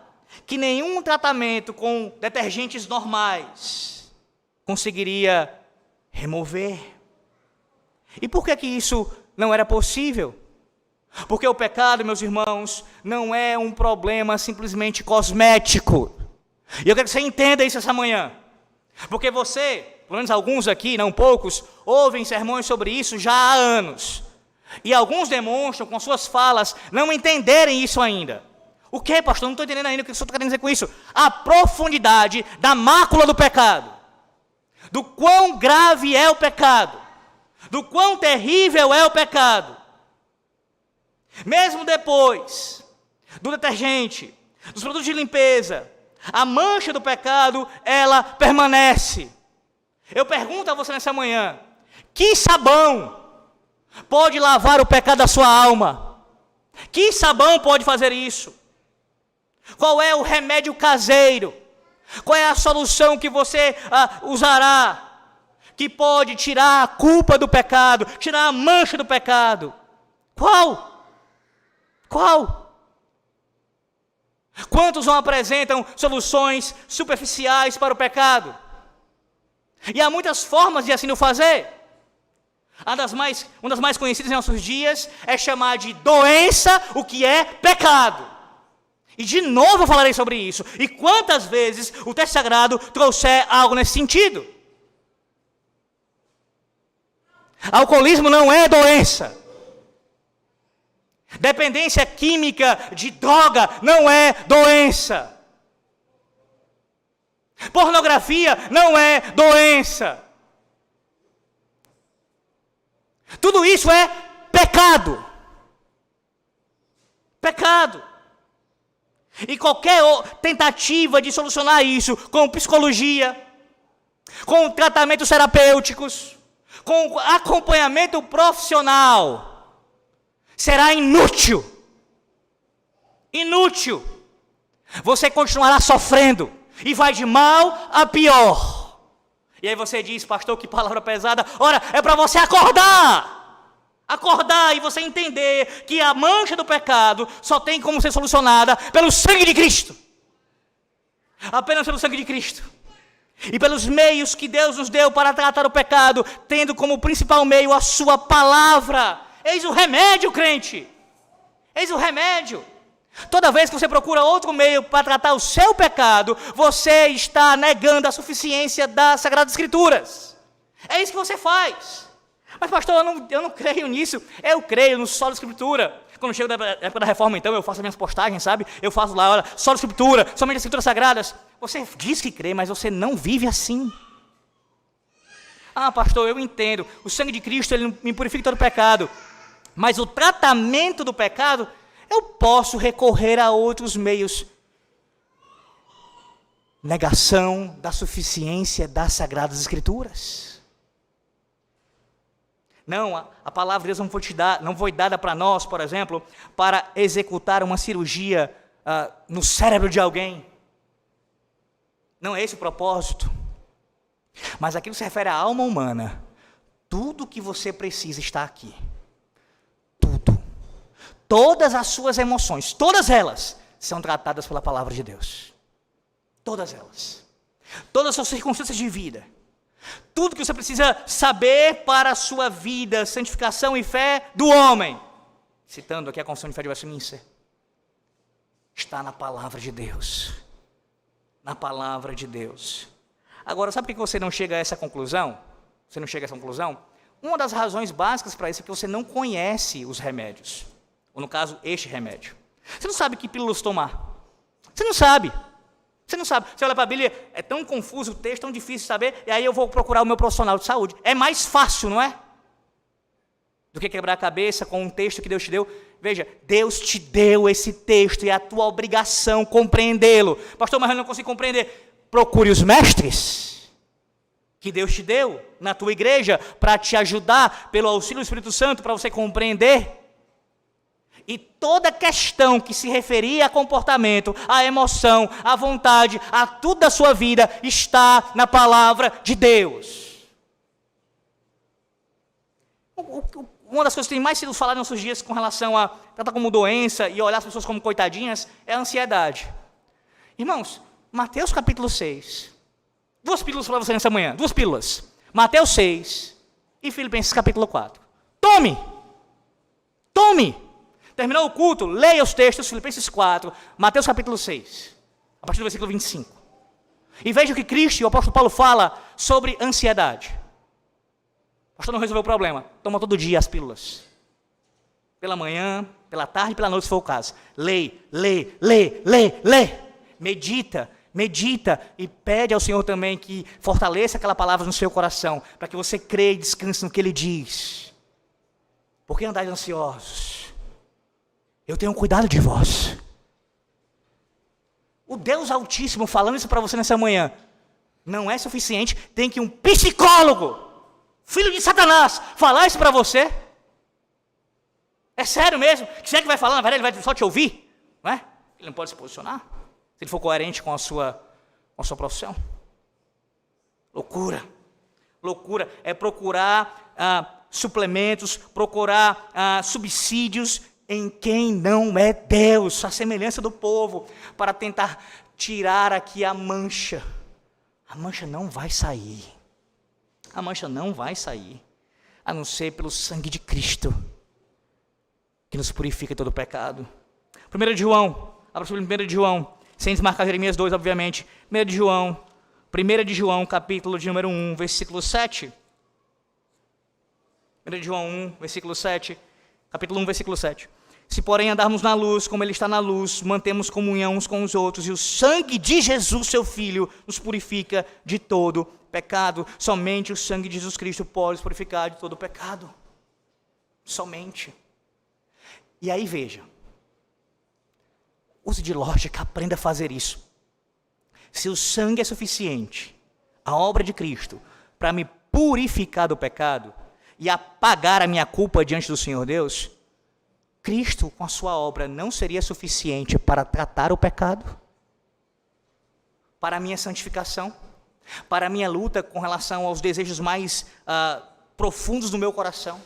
que nenhum tratamento com detergentes normais conseguiria remover. E por que isso não era possível? Porque o pecado, meus irmãos, não é um problema simplesmente cosmético. E eu quero que você entenda isso essa manhã. Porque você, pelo menos alguns aqui, não poucos, ouvem sermões sobre isso já há anos. E alguns demonstram com suas falas não entenderem isso ainda. O que, pastor? Não estou entendendo ainda o que o senhor está querendo dizer com isso. A profundidade da mácula do pecado. Do quão grave é o pecado. Do quão terrível é o pecado. Mesmo depois do detergente, dos produtos de limpeza, a mancha do pecado, ela permanece. Eu pergunto a você nessa manhã: que sabão pode lavar o pecado da sua alma? Que sabão pode fazer isso? Qual é o remédio caseiro? Qual é a solução que você usará, que pode tirar a culpa do pecado, tirar a mancha do pecado? Qual? Quantos não apresentam soluções superficiais para o pecado? E há muitas formas de assim o fazer. Uma das mais conhecidas em nossos dias é chamar de doença o que é pecado. E de novo eu falarei sobre isso. E quantas vezes o texto sagrado trouxer algo nesse sentido. Alcoolismo não é doença. Dependência química de droga não é doença. Pornografia não é doença. Tudo isso é pecado. Pecado. E qualquer tentativa de solucionar isso com psicologia, com tratamentos terapêuticos, com acompanhamento profissional, será inútil. Inútil. Você continuará sofrendo e vai de mal a pior. E aí você diz: pastor, que palavra pesada. Ora, é para você acordar. Acordar e você entender que a mancha do pecado só tem como ser solucionada pelo sangue de Cristo. Apenas pelo sangue de Cristo. E pelos meios que Deus nos deu para tratar o pecado, tendo como principal meio a sua palavra. Eis o remédio, crente. Eis o remédio. Toda vez que você procura outro meio para tratar o seu pecado, você está negando a suficiência das Sagradas Escrituras. É isso que você faz. Mas pastor, eu não creio nisso. Eu creio no solo da Escritura. Quando chego da época da reforma, então, eu faço as minhas postagens, sabe? Eu faço lá, olha, solo da Escritura, somente as Escrituras Sagradas. Você diz que crê, mas você não vive assim. Ah, pastor, eu entendo. O sangue de Cristo, ele me purifica todo pecado. Mas o tratamento do pecado, eu posso recorrer a outros meios. Negação da suficiência das Sagradas Escrituras. Não, a palavra de Deus não foi dada para nós, por exemplo, para executar uma cirurgia no cérebro de alguém. Não é esse o propósito. Mas aquilo se refere à alma humana. Tudo que você precisa está aqui. Tudo. Todas as suas emoções, todas elas, são tratadas pela palavra de Deus. Todas elas. Todas as suas circunstâncias de vida. Tudo que você precisa saber para a sua vida, santificação e fé do homem. Citando aqui a Confissão de Fé de Westminster. Está na palavra de Deus. Na palavra de Deus. Agora, sabe por que você não chega a essa conclusão? Você não chega a essa conclusão? Uma das razões básicas para isso é que você não conhece os remédios. Ou no caso, este remédio. Você não sabe que pílulas tomar. Você não sabe. Você não sabe. Você olha para a Bíblia, é tão confuso o texto, tão difícil de saber, e aí eu vou procurar o meu profissional de saúde. É mais fácil, não é? Do que quebrar a cabeça com um texto que Deus te deu. Veja, Deus te deu esse texto e é a tua obrigação compreendê-lo. Pastor, mas eu não consigo compreender. Procure os mestres que Deus te deu na tua igreja para te ajudar pelo auxílio do Espírito Santo para você compreender. E toda questão que se referia a comportamento, a emoção, a vontade, a tudo da sua vida está na palavra de Deus. Uma das coisas que tem mais sido falada nos nossos dias com relação a tratar como doença e olhar as pessoas como coitadinhas é a ansiedade. Irmãos, Mateus capítulo 6. 2 pílulas para você nessa manhã. 2 pílulas. Mateus 6 e Filipenses capítulo 4. Tome! Terminou o culto, leia os textos, Filipenses 4, Mateus capítulo 6, a partir do versículo 25. E veja o que Cristo e o apóstolo Paulo fala sobre ansiedade. O pastor não resolveu o problema. Toma todo dia as pílulas. Pela manhã, pela tarde e pela noite, se for o caso. Lê. Medita e pede ao Senhor também que fortaleça aquela palavra no seu coração, para que você creia e descanse no que Ele diz. Por que andais ansiosos? Eu tenho cuidado de vós. O Deus Altíssimo falando isso para você nessa manhã não é suficiente, tem que um psicólogo, filho de Satanás, falar isso para você? É sério mesmo? Que é que vai falar? Na verdade, ele vai só te ouvir? Não é? Ele não pode se posicionar? Se ele for coerente com a sua profissão? Loucura é procurar suplementos, procurar subsídios em quem não é Deus, a semelhança do povo, para tentar tirar aqui a mancha. A mancha não vai sair. A mancha não vai sair, a não ser pelo sangue de Cristo, que nos purifica de todo pecado. 1 de João, abra sobre 1 de João, sem desmarcar Jeremias 2, obviamente. 1 de João, capítulo de número 1, versículo 7. 1 de João 1, versículo 7. Capítulo 1, versículo 7. Se, porém, andarmos na luz, como Ele está na luz, mantemos comunhão uns com os outros, e o sangue de Jesus, seu Filho, nos purifica de todo pecado. Somente o sangue de Jesus Cristo pode nos purificar de todo pecado. Somente. E aí, veja. Use de lógica, aprenda a fazer isso. Se o sangue é suficiente, a obra de Cristo, para me purificar do pecado e apagar a minha culpa diante do Senhor Deus, Cristo, com a sua obra, não seria suficiente para tratar o pecado? Para a minha santificação? Para a minha luta com relação aos desejos mais profundos do meu coração?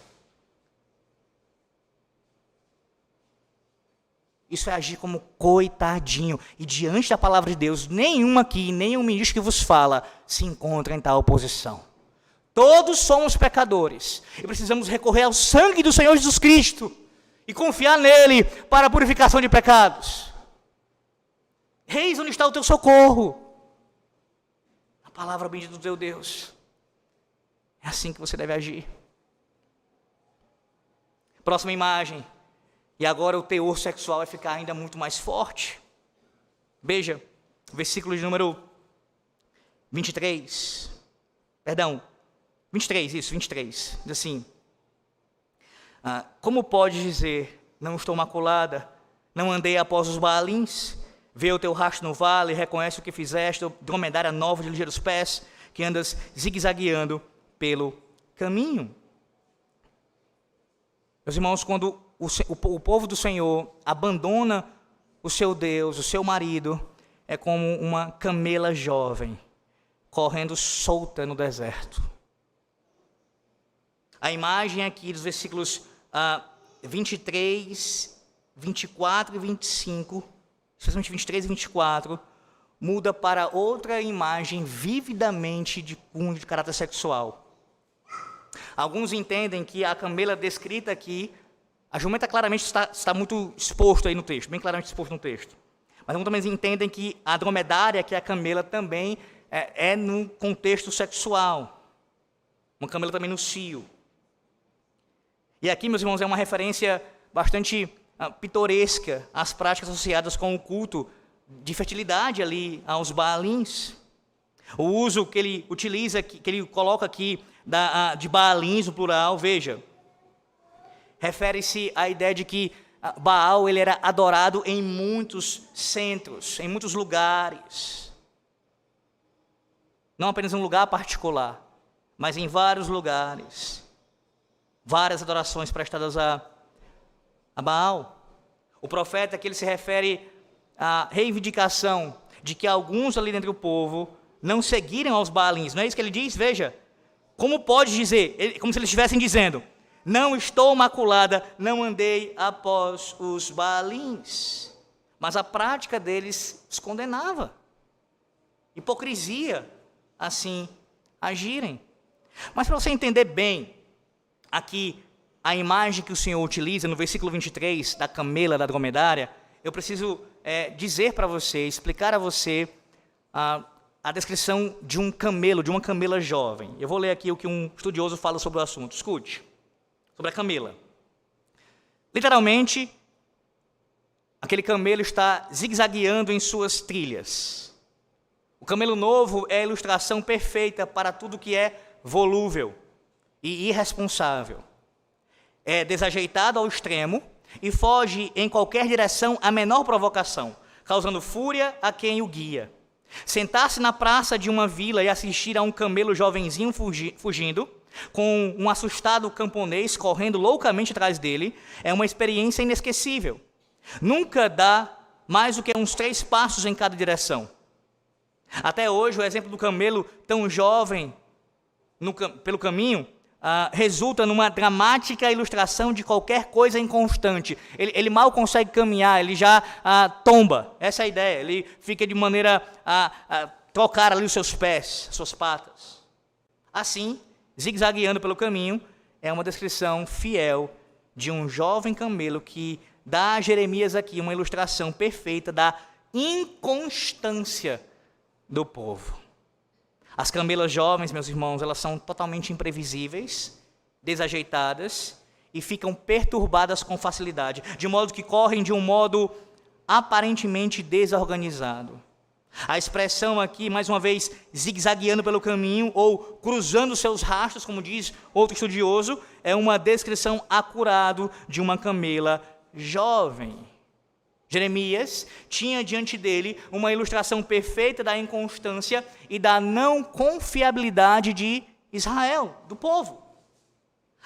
Isso é agir como coitadinho. E diante da palavra de Deus, nenhum aqui, nenhum ministro que vos fala, se encontra em tal posição. Todos somos pecadores. E precisamos recorrer ao sangue do Senhor Jesus Cristo. E confiar nele para a purificação de pecados. Eis onde está o teu socorro. A palavra bendita do teu Deus. É assim que você deve agir. Próxima imagem. E agora o teor sexual vai ficar ainda muito mais forte. Veja, versículo de número 23. Perdão, 23, isso, 23. Diz assim. Como pode dizer, não estou maculada, não andei após os Baalins, vê o teu rastro no vale, reconhece o que fizeste, dromedária nova de ligeiros pés, que andas zigue-zagueando pelo caminho. Meus irmãos, quando o povo do Senhor abandona o seu Deus, o seu marido, é como uma camela jovem correndo solta no deserto. A imagem aqui dos versículos 23, 24 e 25, especialmente 23 e 24, muda para outra imagem vividamente de cunho de caráter sexual. Alguns entendem que a camela descrita aqui, a jumenta claramente está muito exposto aí no texto, bem claramente exposto no texto. Mas alguns também entendem que a dromedária, que é a camela, também é no contexto sexual. Uma camela também no cio. E aqui, meus irmãos, é uma referência bastante pitoresca às práticas associadas com o culto de fertilidade ali aos Baalins. O uso que ele utiliza, que ele coloca aqui de Baalins, no plural, veja, refere-se à ideia de que Baal ele era adorado em muitos centros, em muitos lugares. Não apenas em um lugar particular, mas em vários lugares. Várias adorações prestadas a Baal. O profeta que ele se refere à reivindicação de que alguns ali dentro do povo não seguiram aos Baalins. Não é isso que ele diz? Veja, como pode dizer, como se eles estivessem dizendo, não estou maculada, não andei após os Baalins. Mas a prática deles os condenava. Hipocrisia, assim, agirem. Mas para você entender bem, aqui, a imagem que o Senhor utiliza no versículo 23, da camela, da dromedária, eu preciso dizer para você, explicar a você a descrição de um camelo, de uma camela jovem. Eu vou ler aqui o que um estudioso fala sobre o assunto. Escute, sobre a camela. Literalmente, aquele camelo está zigue-zagueando em suas trilhas. O camelo novo é a ilustração perfeita para tudo que é volúvel e irresponsável. É desajeitado ao extremo e foge em qualquer direção à menor provocação, causando fúria a quem o guia. Sentar-se na praça de uma vila e assistir a um camelo jovenzinho fugindo, com um assustado camponês correndo loucamente atrás dele, é uma experiência inesquecível. Nunca dá mais do que uns 3 passos em cada direção. Até hoje, o exemplo do camelo tão jovem pelo caminho resulta numa dramática ilustração de qualquer coisa inconstante. Ele mal consegue caminhar, ele já tomba. Essa é a ideia. Ele fica de maneira a trocar ali os seus pés, suas patas. Assim, zigue-zagueando pelo caminho, é uma descrição fiel de um jovem camelo que dá a Jeremias aqui uma ilustração perfeita da inconstância do povo. As camelas jovens, meus irmãos, elas são totalmente imprevisíveis, desajeitadas e ficam perturbadas com facilidade, de modo que correm de um modo aparentemente desorganizado. A expressão aqui, mais uma vez, zigue-zagueando pelo caminho ou cruzando seus rastros, como diz outro estudioso, é uma descrição acurada de uma camela jovem. Jeremias tinha diante dele uma ilustração perfeita da inconstância e da não confiabilidade de Israel, do povo.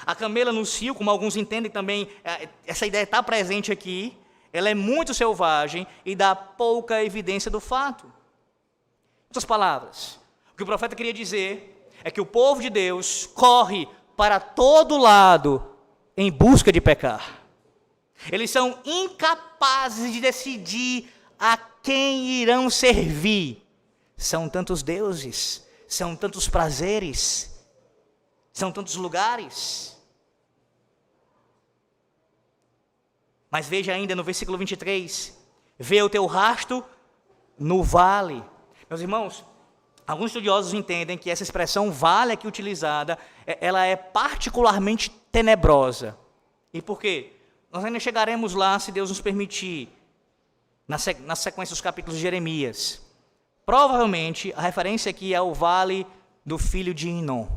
A camela no cio, como alguns entendem também, essa ideia está presente aqui, ela é muito selvagem e dá pouca evidência do fato. Em outras palavras, o que o profeta queria dizer é que o povo de Deus corre para todo lado em busca de pecar. Eles são incapazes de decidir a quem irão servir. São tantos deuses, são tantos prazeres, são tantos lugares. Mas veja ainda no versículo 23, vê o teu rasto no vale. Meus irmãos, alguns estudiosos entendem que essa expressão vale aqui utilizada, ela é particularmente tenebrosa. E por quê? Nós ainda chegaremos lá, se Deus nos permitir, na sequência dos capítulos de Jeremias. Provavelmente, a referência aqui é o vale do filho de Inom,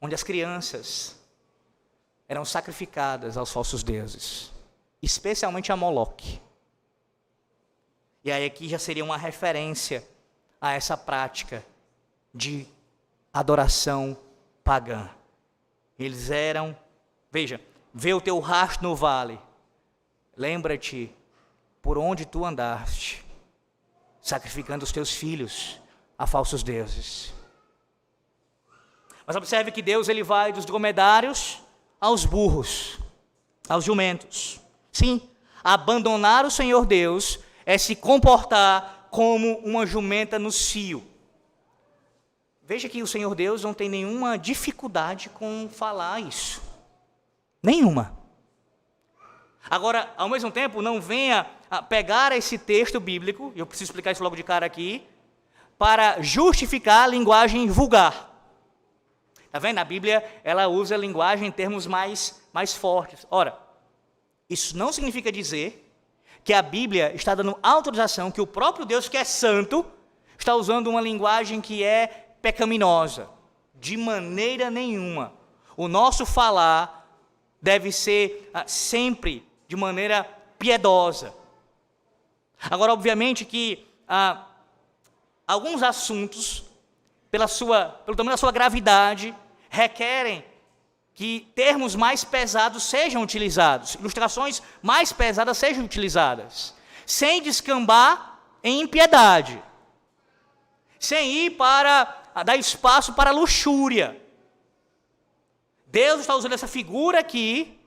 onde as crianças eram sacrificadas aos falsos deuses, especialmente a Moloque. E aí aqui já seria uma referência a essa prática de adoração pagã. Eles eram Veja, vê o teu rastro no vale. Lembra-te por onde tu andaste, sacrificando os teus filhos a falsos deuses. Mas observe que Deus ele vai dos dromedários aos burros, aos jumentos. Sim, abandonar o Senhor Deus é se comportar como uma jumenta no cio. Veja que o Senhor Deus não tem nenhuma dificuldade com falar isso. Nenhuma. Agora, ao mesmo tempo, não venha pegar esse texto bíblico, e eu preciso explicar isso logo de cara aqui, para justificar a linguagem vulgar. Está vendo? A Bíblia, ela usa a linguagem em termos mais fortes. Ora, isso não significa dizer que a Bíblia está dando autorização, que o próprio Deus, que é santo, está usando uma linguagem que é pecaminosa. De maneira nenhuma. O nosso falar deve ser sempre de maneira piedosa. Agora, obviamente que alguns assuntos, pelo tamanho da sua gravidade, requerem que termos mais pesados sejam utilizados, ilustrações mais pesadas sejam utilizadas, sem descambar em impiedade, sem ir para dar espaço para luxúria. Deus está usando essa figura aqui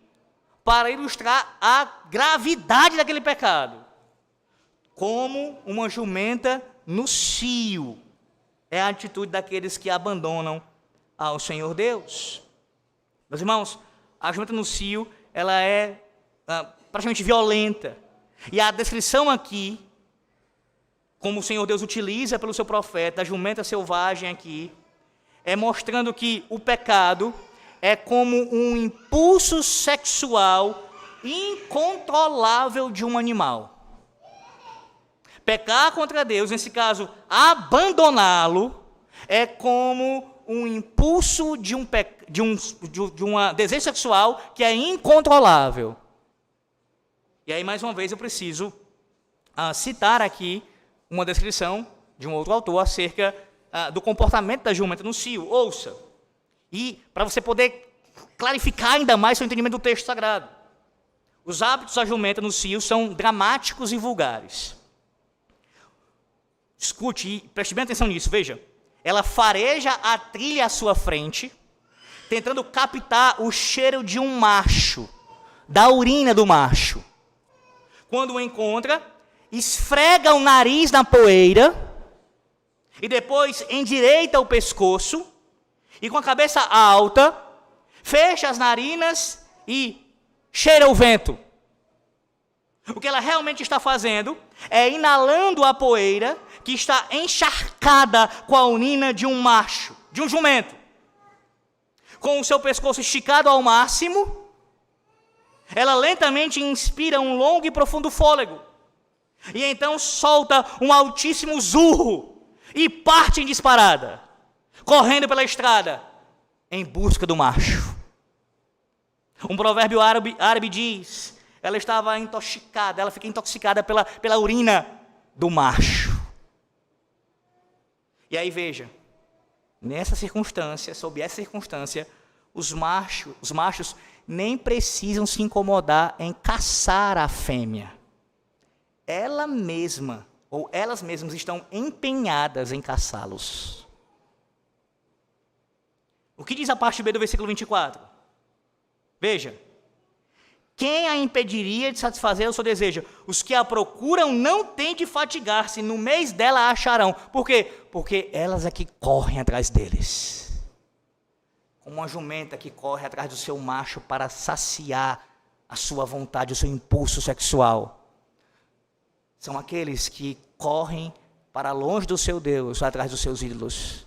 para ilustrar a gravidade daquele pecado. Como uma jumenta no cio. É a atitude daqueles que abandonam ao Senhor Deus. Meus irmãos, a jumenta no cio, ela é praticamente violenta. E a descrição aqui, como o Senhor Deus utiliza pelo seu profeta, a jumenta selvagem aqui, é mostrando que o pecado é como um impulso sexual incontrolável de um animal. Pecar contra Deus, nesse caso, abandoná-lo, é como um impulso de um desejo sexual que é incontrolável. E aí, mais uma vez, eu preciso citar aqui uma descrição de um outro autor acerca do comportamento da jumenta no cio. Ouça. E para você poder clarificar ainda mais seu entendimento do texto sagrado. Os hábitos da jumenta no cio são dramáticos e vulgares. Escute e preste bem atenção nisso, veja. Ela fareja a trilha à sua frente, tentando captar o cheiro de um macho, da urina do macho. Quando o encontra, esfrega o nariz na poeira, e depois endireita o pescoço, e com a cabeça alta, fecha as narinas e cheira o vento. O que ela realmente está fazendo é inalando a poeira que está encharcada com a urina de um macho, de um jumento. Com o seu pescoço esticado ao máximo, ela lentamente inspira um longo e profundo fôlego. E então solta um altíssimo zurro e parte em disparada, correndo pela estrada, em busca do macho. Um provérbio árabe diz, ela estava intoxicada, ela fica intoxicada pela urina do macho. E aí veja, nessa circunstância, sob essa circunstância, os machos nem precisam se incomodar em caçar a fêmea. Elas mesmas estão empenhadas em caçá-los. O que diz a parte B do versículo 24? Veja. Quem a impediria de satisfazer o seu desejo? Os que a procuram não têm de fatigar-se, no mês dela a acharão. Por quê? Porque elas é que correm atrás deles. Como uma jumenta que corre atrás do seu macho para saciar a sua vontade, o seu impulso sexual. São aqueles que correm para longe do seu Deus, atrás dos seus ídolos.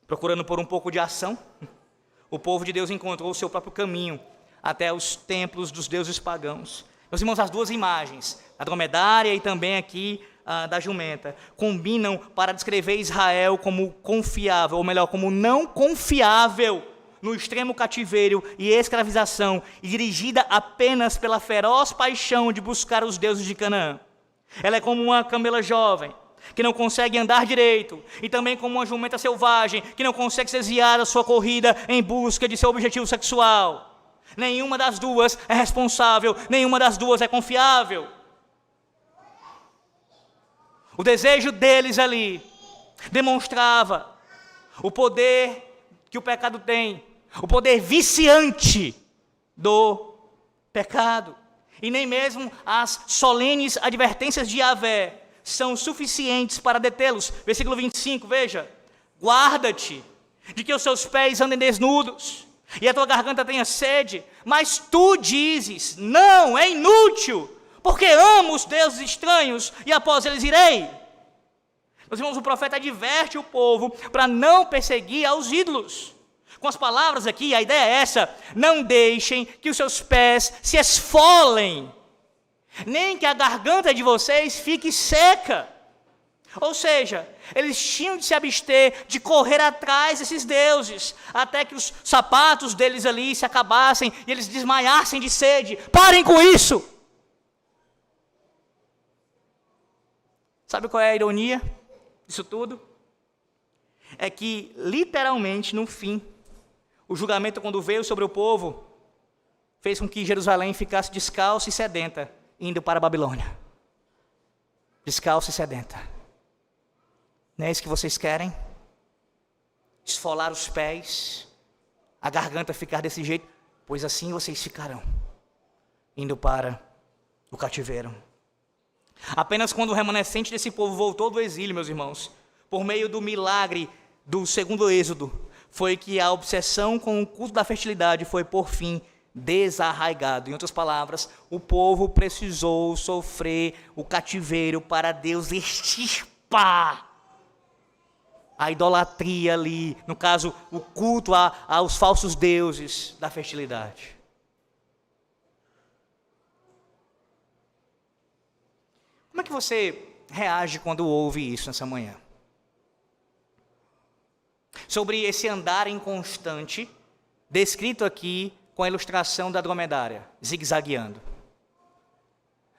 Procurando por um pouco de ação, o povo de Deus encontrou o seu próprio caminho até os templos dos deuses pagãos. Meus irmãos, as duas imagens, a dromedária e também aqui da jumenta, combinam para descrever Israel como confiável, ou melhor, como não confiável no extremo cativeiro e escravização, e dirigida apenas pela feroz paixão de buscar os deuses de Canaã. Ela é como uma camela jovem, que não consegue andar direito, e também como uma jumenta selvagem, que não consegue se desviar da sua corrida em busca de seu objetivo sexual. Nenhuma das duas é responsável, nenhuma das duas é confiável. O desejo deles ali demonstrava o poder que o pecado tem, o poder viciante do pecado. E nem mesmo as solenes advertências de Yahvé são suficientes para detê-los. Versículo 25, veja. Guarda-te de que os seus pés andem desnudos e a tua garganta tenha sede, mas tu dizes, não, é inútil, porque amo os deuses estranhos e após eles irei. Meus irmãos, o profeta adverte o povo para não perseguir aos ídolos. Com as palavras aqui, a ideia é essa: não deixem que os seus pés se esfolem, nem que a garganta de vocês fique seca. Ou seja, eles tinham de se abster de correr atrás desses deuses, até que os sapatos deles ali se acabassem e eles desmaiassem de sede. Parem com isso! Sabe qual é a ironia disso tudo? É que, literalmente, no fim, o julgamento, quando veio sobre o povo, fez com que Jerusalém ficasse descalça e sedenta, indo para a Babilônia. Descalça e sedenta. Não é isso que vocês querem? Esfolar os pés, a garganta ficar desse jeito? Pois assim vocês ficarão, indo para o cativeiro. Apenas quando o remanescente desse povo voltou do exílio, meus irmãos, por meio do milagre do segundo êxodo, foi que a obsessão com o culto da fertilidade foi, por fim, desarraigado. Em outras palavras, o povo precisou sofrer o cativeiro para Deus extirpar a idolatria ali, no caso, o culto aos falsos deuses da fertilidade. Como é que você reage quando ouve isso nessa manhã? Sobre esse andar inconstante, descrito aqui com a ilustração da dromedária, zigue-zagueando.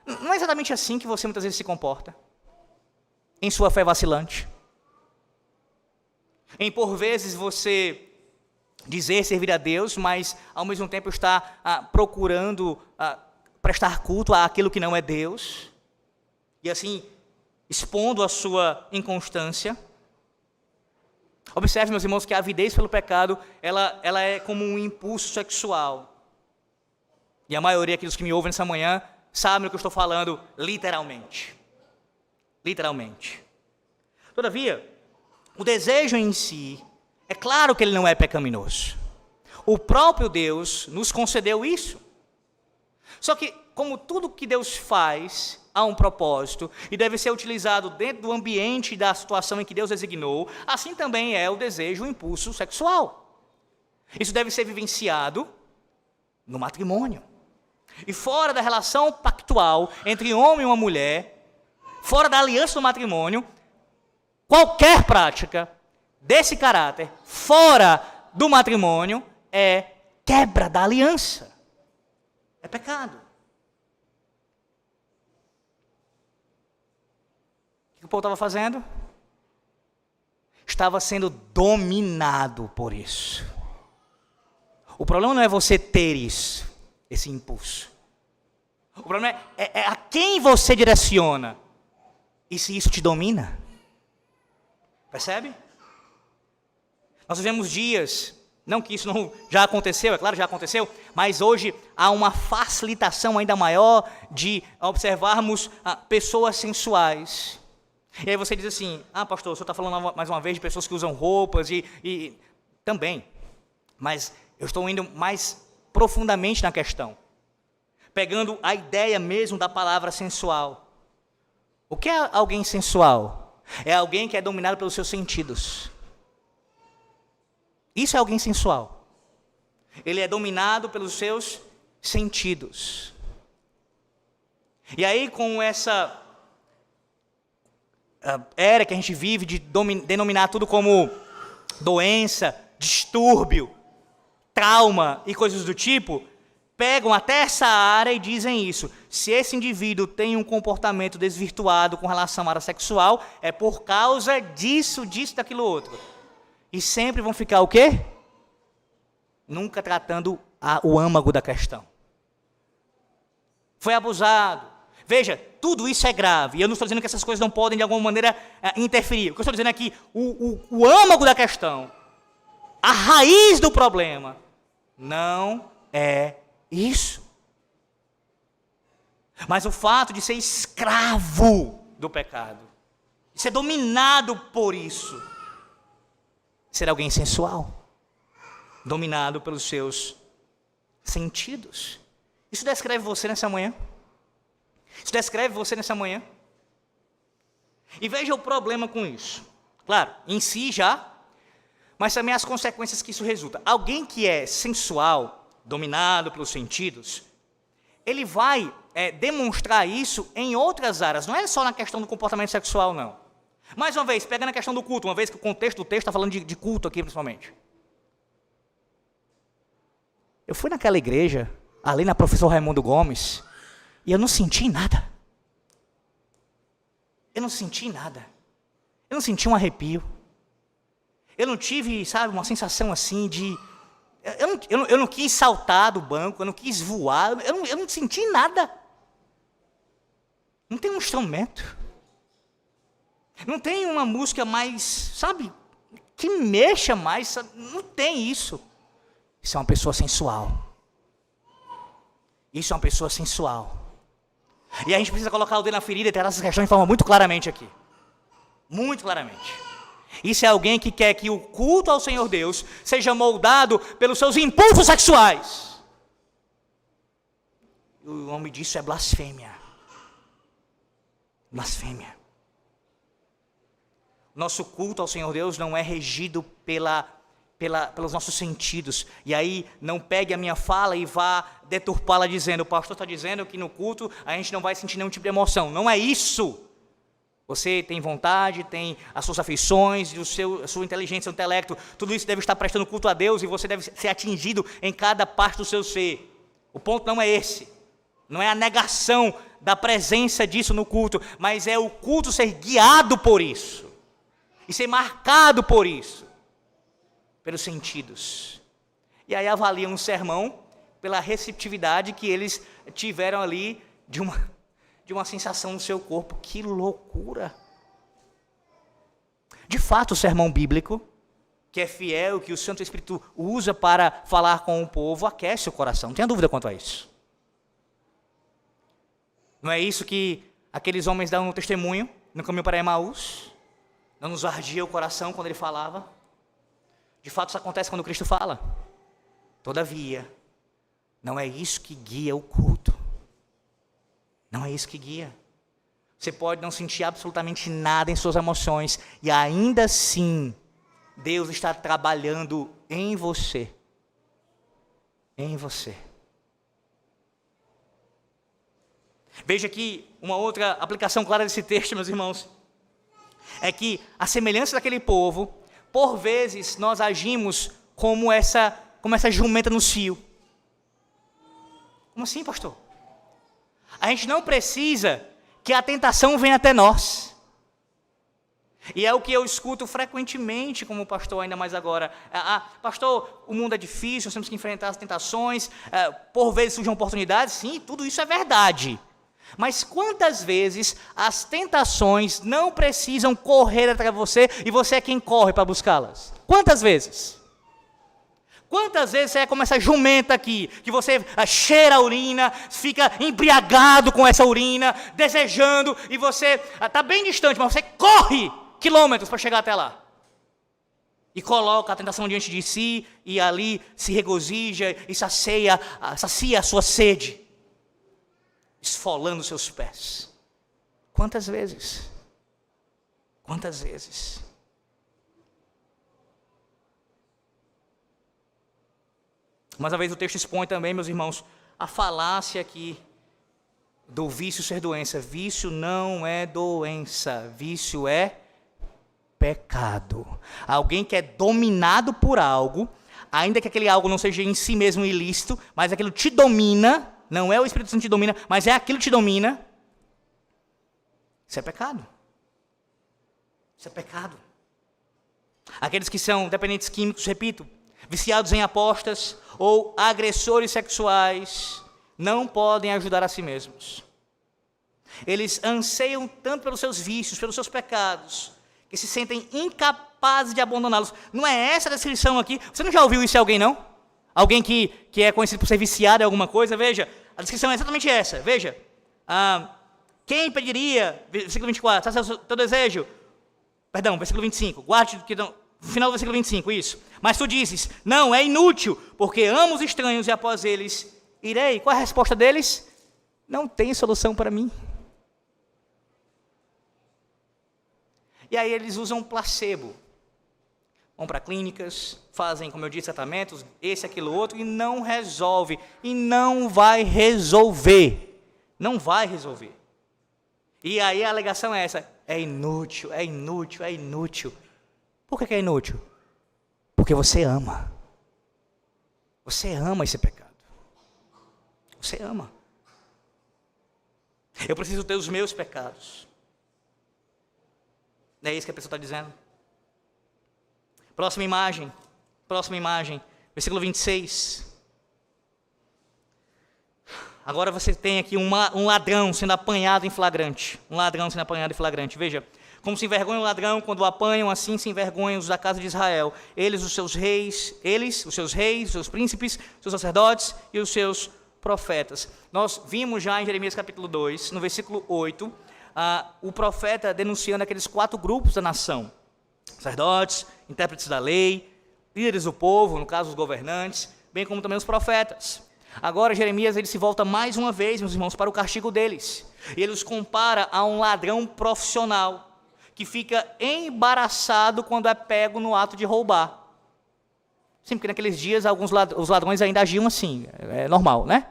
Não é exatamente assim que você muitas vezes se comporta? Em sua fé vacilante? Em por vezes você dizer servir a Deus, mas ao mesmo tempo está procurando prestar culto àquilo que não é Deus, e assim expondo a sua inconstância? Observe, meus irmãos, que a avidez pelo pecado, ela é como um impulso sexual. E a maioria aqui dos que me ouvem nessa manhã sabem do que eu estou falando literalmente. Literalmente. Todavia, o desejo em si, é claro que ele não é pecaminoso. O próprio Deus nos concedeu isso. Só que, como tudo que Deus faz, há um propósito e deve ser utilizado dentro do ambiente da situação em que Deus designou, assim também é o desejo, o impulso sexual. Isso deve ser vivenciado no matrimônio. E fora da relação pactual entre homem e uma mulher, fora da aliança do matrimônio, qualquer prática desse caráter, fora do matrimônio, é quebra da aliança. É pecado. O que o povo estava fazendo? Estava sendo dominado por isso. O problema não é você ter isso, esse impulso. O problema é a quem você direciona. E se isso te domina? Percebe? Nós vivemos dias, não que isso não já aconteceu, é claro, já aconteceu, mas hoje há uma facilitação ainda maior de observarmos pessoas sensuais. E aí você diz assim, pastor, o senhor está falando mais uma vez de pessoas que usam roupas e também, mas eu estou indo mais profundamente na questão, pegando a ideia mesmo da palavra sensual. O que é alguém sensual? É alguém que é dominado pelos seus sentidos. Isso é alguém sensual. Ele é dominado pelos seus sentidos. E aí, com essa era que a gente vive de denominar tudo como doença, distúrbio, trauma e coisas do tipo, pegam até essa área e dizem isso. Se esse indivíduo tem um comportamento desvirtuado com relação à área sexual, é por causa disso, daquilo outro. E sempre vão ficar o quê? Nunca tratando o âmago da questão. Foi abusado. Veja, tudo isso é grave. E eu não estou dizendo que essas coisas não podem, de alguma maneira, interferir. O que eu estou dizendo é que o âmago da questão, a raiz do problema, não é isso. Mas o fato de ser escravo do pecado, de ser dominado por isso, ser alguém sensual, dominado pelos seus sentidos. Isso descreve você nessa manhã? Isso descreve você nessa manhã? E veja o problema com isso. Claro, em si já, mas também as consequências que isso resulta. Alguém que é sensual, dominado pelos sentidos, ele vai demonstrar isso em outras áreas. Não é só na questão do comportamento sexual, não. Mais uma vez, pega na questão do culto, uma vez que o contexto do texto está falando de culto aqui, principalmente. Eu fui naquela igreja, ali na Professor Raimundo Gomes, e eu não senti nada. Eu não senti nada. Eu não senti um arrepio. Eu não tive, sabe, uma sensação assim de... Eu não quis saltar do banco, eu não quis voar, eu não senti nada. Não tem um instrumento. Não tem uma música mais, sabe, que mexa mais, sabe? Não tem isso. Isso é uma pessoa sensual. Isso é uma pessoa sensual. E a gente precisa colocar o dedo na ferida e ter essas questões de forma muito claramente aqui. Muito claramente. Isso é alguém que quer que o culto ao Senhor Deus seja moldado pelos seus impulsos sexuais. O nome disso é blasfêmia. Blasfêmia. Nosso culto ao Senhor Deus não é regido pelos nossos sentidos. E aí não pegue a minha fala e vá deturpá-la dizendo, o pastor está dizendo que no culto a gente não vai sentir nenhum tipo de emoção. Não é isso. Você tem vontade, tem as suas afeições, a sua inteligência, seu intelecto, tudo isso deve estar prestando culto a Deus e você deve ser atingido em cada parte do seu ser. O ponto não é esse. Não é a negação da presença disso no culto, mas é o culto ser guiado por isso. E ser marcado por isso. Pelos sentidos. E aí avaliam um sermão pela receptividade que eles tiveram ali de uma sensação no seu corpo. Que loucura! De fato, o sermão bíblico, que é fiel, que o Santo Espírito usa para falar com o povo, aquece o coração. Não tenha dúvida quanto a isso. Não é isso que aqueles homens dão no testemunho, no caminho para Emaús? Não nos ardia o coração quando ele falava? De fato, isso acontece quando Cristo fala. Todavia, não é isso que guia o culto. Não é isso que guia. Você pode não sentir absolutamente nada em suas emoções e ainda assim, Deus está trabalhando em você. Em você. Veja aqui uma outra aplicação clara desse texto, meus irmãos. É que, a semelhança daquele povo, por vezes nós agimos como essa jumenta no cio. Como assim, pastor? A gente não precisa que a tentação venha até nós. E é o que eu escuto frequentemente como pastor, ainda mais agora. Pastor, o mundo é difícil, nós temos que enfrentar as tentações, por vezes surgem oportunidades. Sim, tudo isso é verdade. Mas quantas vezes as tentações não precisam correr atrás de você e você é quem corre para buscá-las? Quantas vezes? Quantas vezes você é como essa jumenta aqui, que você cheira a urina, fica embriagado com essa urina, desejando, e você está bem distante, mas você corre quilômetros para chegar até lá. E coloca a tentação diante de si, e ali se regozija e sacia a sua sede, esfolando seus pés. Quantas vezes? Quantas vezes? Mas, às vezes, o texto expõe também, meus irmãos, a falácia aqui do vício ser doença. Vício não é doença, vício é pecado. Alguém que é dominado por algo, ainda que aquele algo não seja em si mesmo ilícito, mas aquilo te domina, não é o Espírito Santo que te domina, mas é aquilo que te domina, isso é pecado. Isso é pecado. Aqueles que são dependentes químicos, repito, viciados em apostas ou agressores sexuais, não podem ajudar a si mesmos. Eles anseiam tanto pelos seus vícios, pelos seus pecados, que se sentem incapazes de abandoná-los. Não é essa a descrição aqui? Você não já ouviu isso de alguém, não? Alguém que é conhecido por ser viciado em alguma coisa? Veja, a descrição é exatamente essa. Veja, quem impediria, versículo 24, sabe o teu desejo? Perdão, versículo 25, guarde que não, final do versículo 25, isso. Mas tu dizes, não, é inútil, porque amo os estranhos e após eles irei. Qual é a resposta deles? Não tem solução para mim. E aí eles usam placebo. Vão para clínicas, fazem, como eu disse, tratamentos, esse, aquilo, outro, e não resolve. E não vai resolver. Não vai resolver. E aí a alegação é essa, é inútil, é inútil, é inútil. Por que é inútil? Porque você ama. Você ama esse pecado. Você ama. Eu preciso ter os meus pecados. Não é isso que a pessoa está dizendo? Próxima imagem, versículo 26. Agora você tem aqui um ladrão sendo apanhado em flagrante. Um ladrão sendo apanhado em flagrante. Veja, como se envergonha o ladrão quando o apanham, assim se envergonham os da casa de Israel. Os seus reis, os seus príncipes, os seus sacerdotes e os seus profetas. Nós vimos já em Jeremias capítulo 2, no versículo 8, o profeta denunciando aqueles 4 grupos da nação. Sacerdotes, intérpretes da lei, líderes do povo, no caso os governantes, bem como também os profetas. Agora Jeremias ele se volta mais uma vez, meus irmãos, para o castigo deles. E ele os compara a um ladrão profissional, que fica embaraçado quando é pego no ato de roubar. Sim, porque naqueles dias os ladrões ainda agiam assim, é normal, né?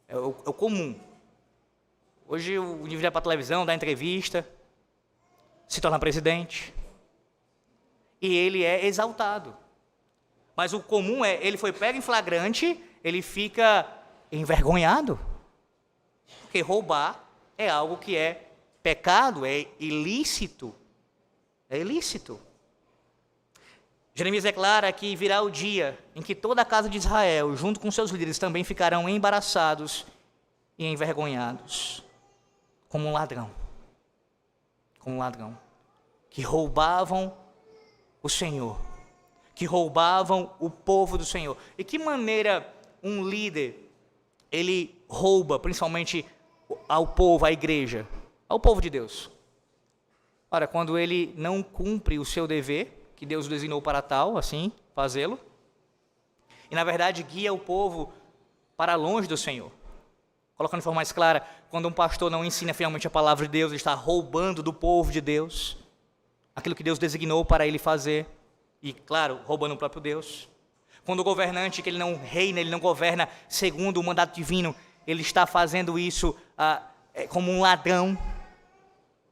É o comum. Hoje o indivíduo vai para a televisão, dá entrevista, se torna presidente, e ele é exaltado. Mas o comum é, ele foi pego em flagrante, ele fica envergonhado. Porque roubar é algo que é pecado, é ilícito. É ilícito. Jeremias declara que virá o dia em que toda a casa de Israel, junto com seus líderes, também ficarão embaraçados e envergonhados. Como um ladrão. Como um ladrão. Que roubavam o Senhor. Que roubavam o povo do Senhor. E que maneira um líder, ele rouba, principalmente ao povo, à igreja, ao povo de Deus? Ora, quando ele não cumpre o seu dever, que Deus o designou para tal, assim, fazê-lo, e na verdade guia o povo para longe do Senhor. Colocando de forma mais clara, quando um pastor não ensina fielmente a palavra de Deus, ele está roubando do povo de Deus, aquilo que Deus designou para ele fazer, e claro, roubando o próprio Deus. Quando o governante, que ele não reina, ele não governa segundo o mandato divino, ele está fazendo isso como um ladrão,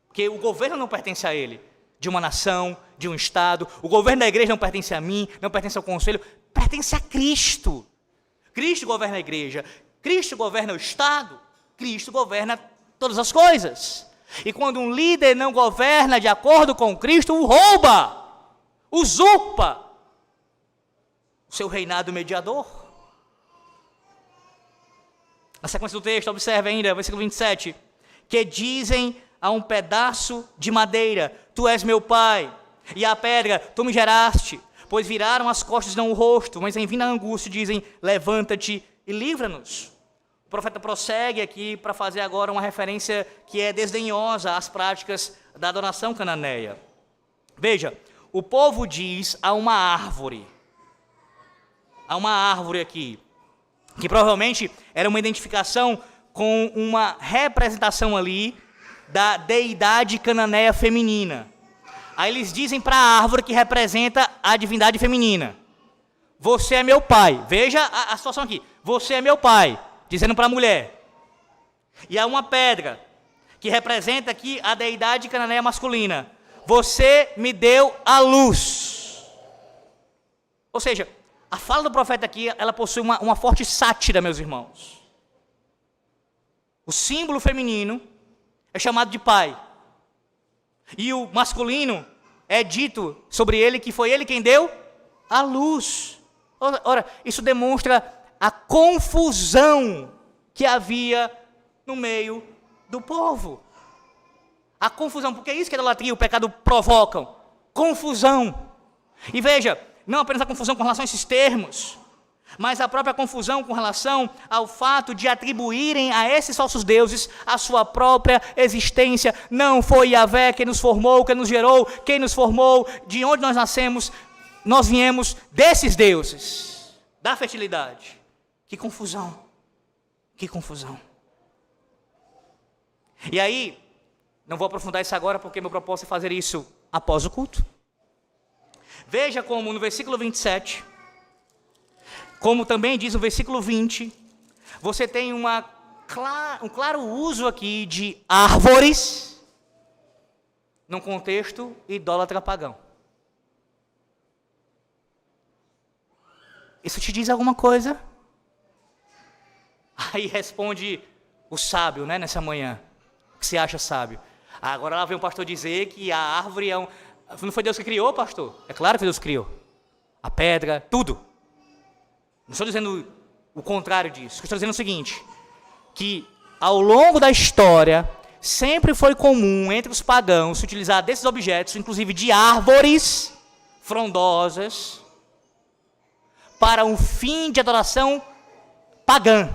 porque o governo não pertence a ele, de uma nação, de um estado, o governo da igreja não pertence a mim, não pertence ao conselho, pertence a Cristo. Cristo governa a igreja, Cristo governa o estado, Cristo governa todas as coisas. E quando um líder não governa de acordo com Cristo, o rouba, usurpa o seu reinado mediador. Na sequência do texto, observe ainda, versículo 27, que dizem a um pedaço de madeira, tu és meu pai, e a pedra, tu me geraste, pois viraram as costas e não o rosto, mas em vindo a angústia dizem, levanta-te e livra-nos. O profeta prossegue aqui para fazer agora uma referência que é desdenhosa às práticas da adoração cananeia. Veja, o povo diz a uma árvore aqui, que provavelmente era uma identificação com uma representação ali da deidade cananeia feminina. Aí eles dizem para a árvore que representa a divindade feminina, você é meu pai. Veja a situação aqui, você é meu pai, dizendo para a mulher. E há uma pedra que representa aqui a deidade cananeia masculina, você me deu a luz. Ou seja, a fala do profeta aqui, ela possui uma forte sátira, meus irmãos. O símbolo feminino é chamado de pai. E o masculino é dito sobre ele que foi ele quem deu a luz. Ora, isso demonstra a confusão que havia no meio do povo. A confusão, porque é isso que a idolatria e o pecado provocam. Confusão. E veja, não apenas a confusão com relação a esses termos, mas a própria confusão com relação ao fato de atribuírem a esses falsos deuses a sua própria existência. Não foi Yahvé quem nos formou, quem nos gerou, quem nos formou, de onde nós nascemos, nós viemos desses deuses, da fertilidade. Que confusão, que confusão. E aí, não vou aprofundar isso agora, porque meu propósito é fazer isso após o culto. Veja como no versículo 27, como também diz no versículo 20, você tem um claro uso aqui de árvores, num contexto idólatra pagão. Isso te diz alguma coisa? Aí responde o sábio, né, nessa manhã, que se acha sábio. Agora lá vem o pastor dizer que a árvore é um... Não foi Deus que criou, pastor? É claro que Deus criou. A pedra, tudo. Não estou dizendo o contrário disso. Estou dizendo o seguinte, que ao longo da história, sempre foi comum entre os pagãos se utilizar desses objetos, inclusive de árvores frondosas, para um fim de adoração pagã.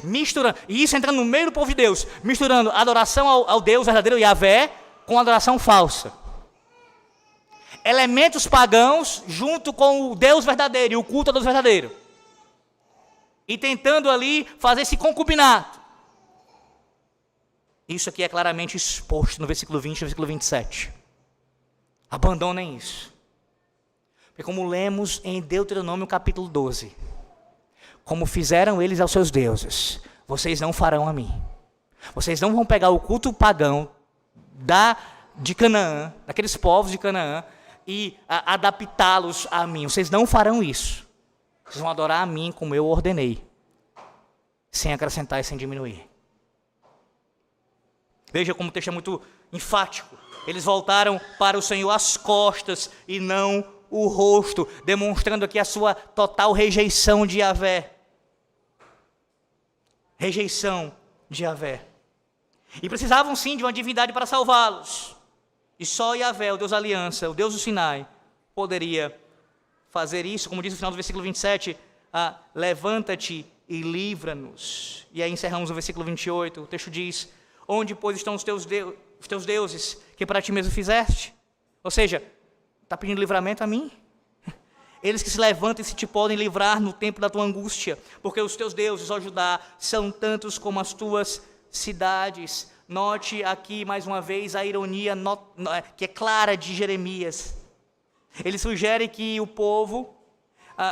Misturando, e isso entrando no meio do povo de Deus, misturando a adoração ao Deus verdadeiro, Yahvé, com a adoração falsa. Elementos pagãos junto com o Deus verdadeiro e o culto ao Deus verdadeiro. E tentando ali fazer esse concubinato. Isso aqui é claramente exposto no versículo 20 e no versículo 27. Abandonem isso. Porque como lemos em Deuteronômio capítulo 12, como fizeram eles aos seus deuses, vocês não farão a mim. Vocês não vão pegar o culto pagão de Canaã, daqueles povos de Canaã, e adaptá-los a mim. Vocês não farão isso. Vocês vão adorar a mim como eu ordenei, sem acrescentar e sem diminuir. Veja como o texto é muito enfático. Eles voltaram para o Senhor as costas e não o rosto, demonstrando aqui a sua total rejeição de Yahvé. Rejeição de Yahvé. E precisavam sim de uma divindade para salvá-los. E só Yahvé, o Deus da aliança, o Deus do Sinai, poderia fazer isso, como diz no final do versículo 27, levanta-te e livra-nos. E aí encerramos o versículo 28, o texto diz, onde, pois, estão os teus deuses, que para ti mesmo fizeste? Ou seja, está pedindo livramento a mim? Eles que se levantam e se te podem livrar no tempo da tua angústia, porque os teus deuses, ó Judá, são tantos como as tuas cidades. Note aqui mais uma vez a ironia que é clara de Jeremias. Ele sugere que o povo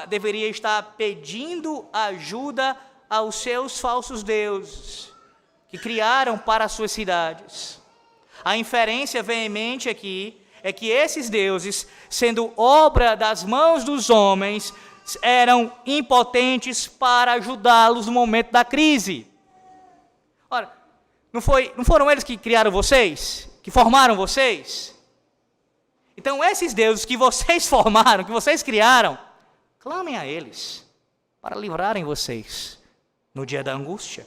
deveria estar pedindo ajuda aos seus falsos deuses, que criaram para as suas cidades. A inferência veemente aqui é que esses deuses, sendo obra das mãos dos homens, eram impotentes para ajudá-los no momento da crise. Ora, não foram eles que criaram vocês? Que formaram vocês? Então, esses deuses que vocês formaram, que vocês criaram, clamem a eles para livrarem vocês no dia da angústia.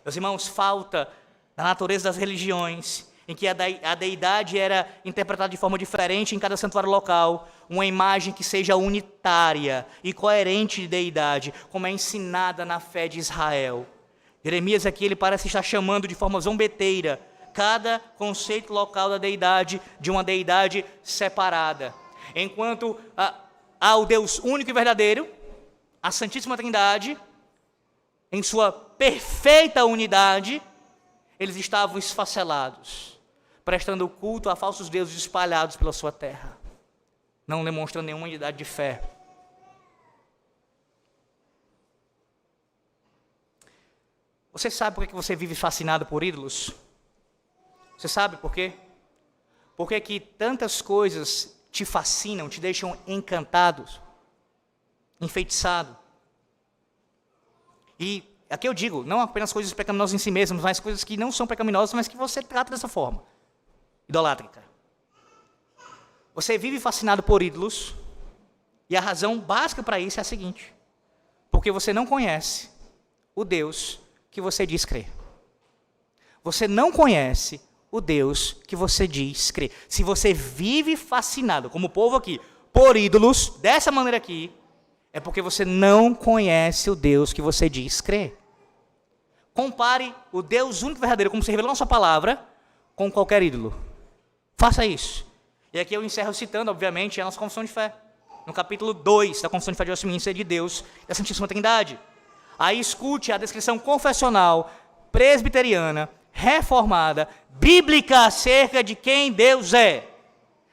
Meus irmãos, falta na natureza das religiões, em que a deidade era interpretada de forma diferente em cada santuário local, uma imagem que seja unitária e coerente de deidade, como é ensinada na fé de Israel. Jeremias aqui, ele parece estar chamando de forma zombeteira cada conceito local da deidade de uma deidade separada. Enquanto há o Deus único e verdadeiro, a Santíssima Trindade, em sua perfeita unidade, eles estavam esfacelados, prestando culto a falsos deuses espalhados pela sua terra, não demonstrando nenhuma unidade de fé. Você sabe por que você vive fascinado por ídolos? Você sabe por quê? Por que tantas coisas te fascinam, te deixam encantados, enfeitiçado. E aqui eu digo, não apenas coisas pecaminosas em si mesmas, mas coisas que não são pecaminosas, mas que você trata dessa forma, idolátrica. Você vive fascinado por ídolos, e a razão básica para isso é a seguinte: porque você não conhece o Deus que você diz crer. Você não conhece o Deus que você diz crer. Se você vive fascinado, como o povo aqui, por ídolos, dessa maneira aqui, é porque você não conhece o Deus que você diz crer. Compare o Deus único e verdadeiro, como se revelou na sua palavra, com qualquer ídolo. Faça isso. E aqui eu encerro citando, obviamente, a nossa confissão de fé. No capítulo 2 da confissão de fé de Westminster, de Deus, da Santíssima Trindade. Aí escute a descrição confessional, presbiteriana, reformada, bíblica acerca de quem Deus é.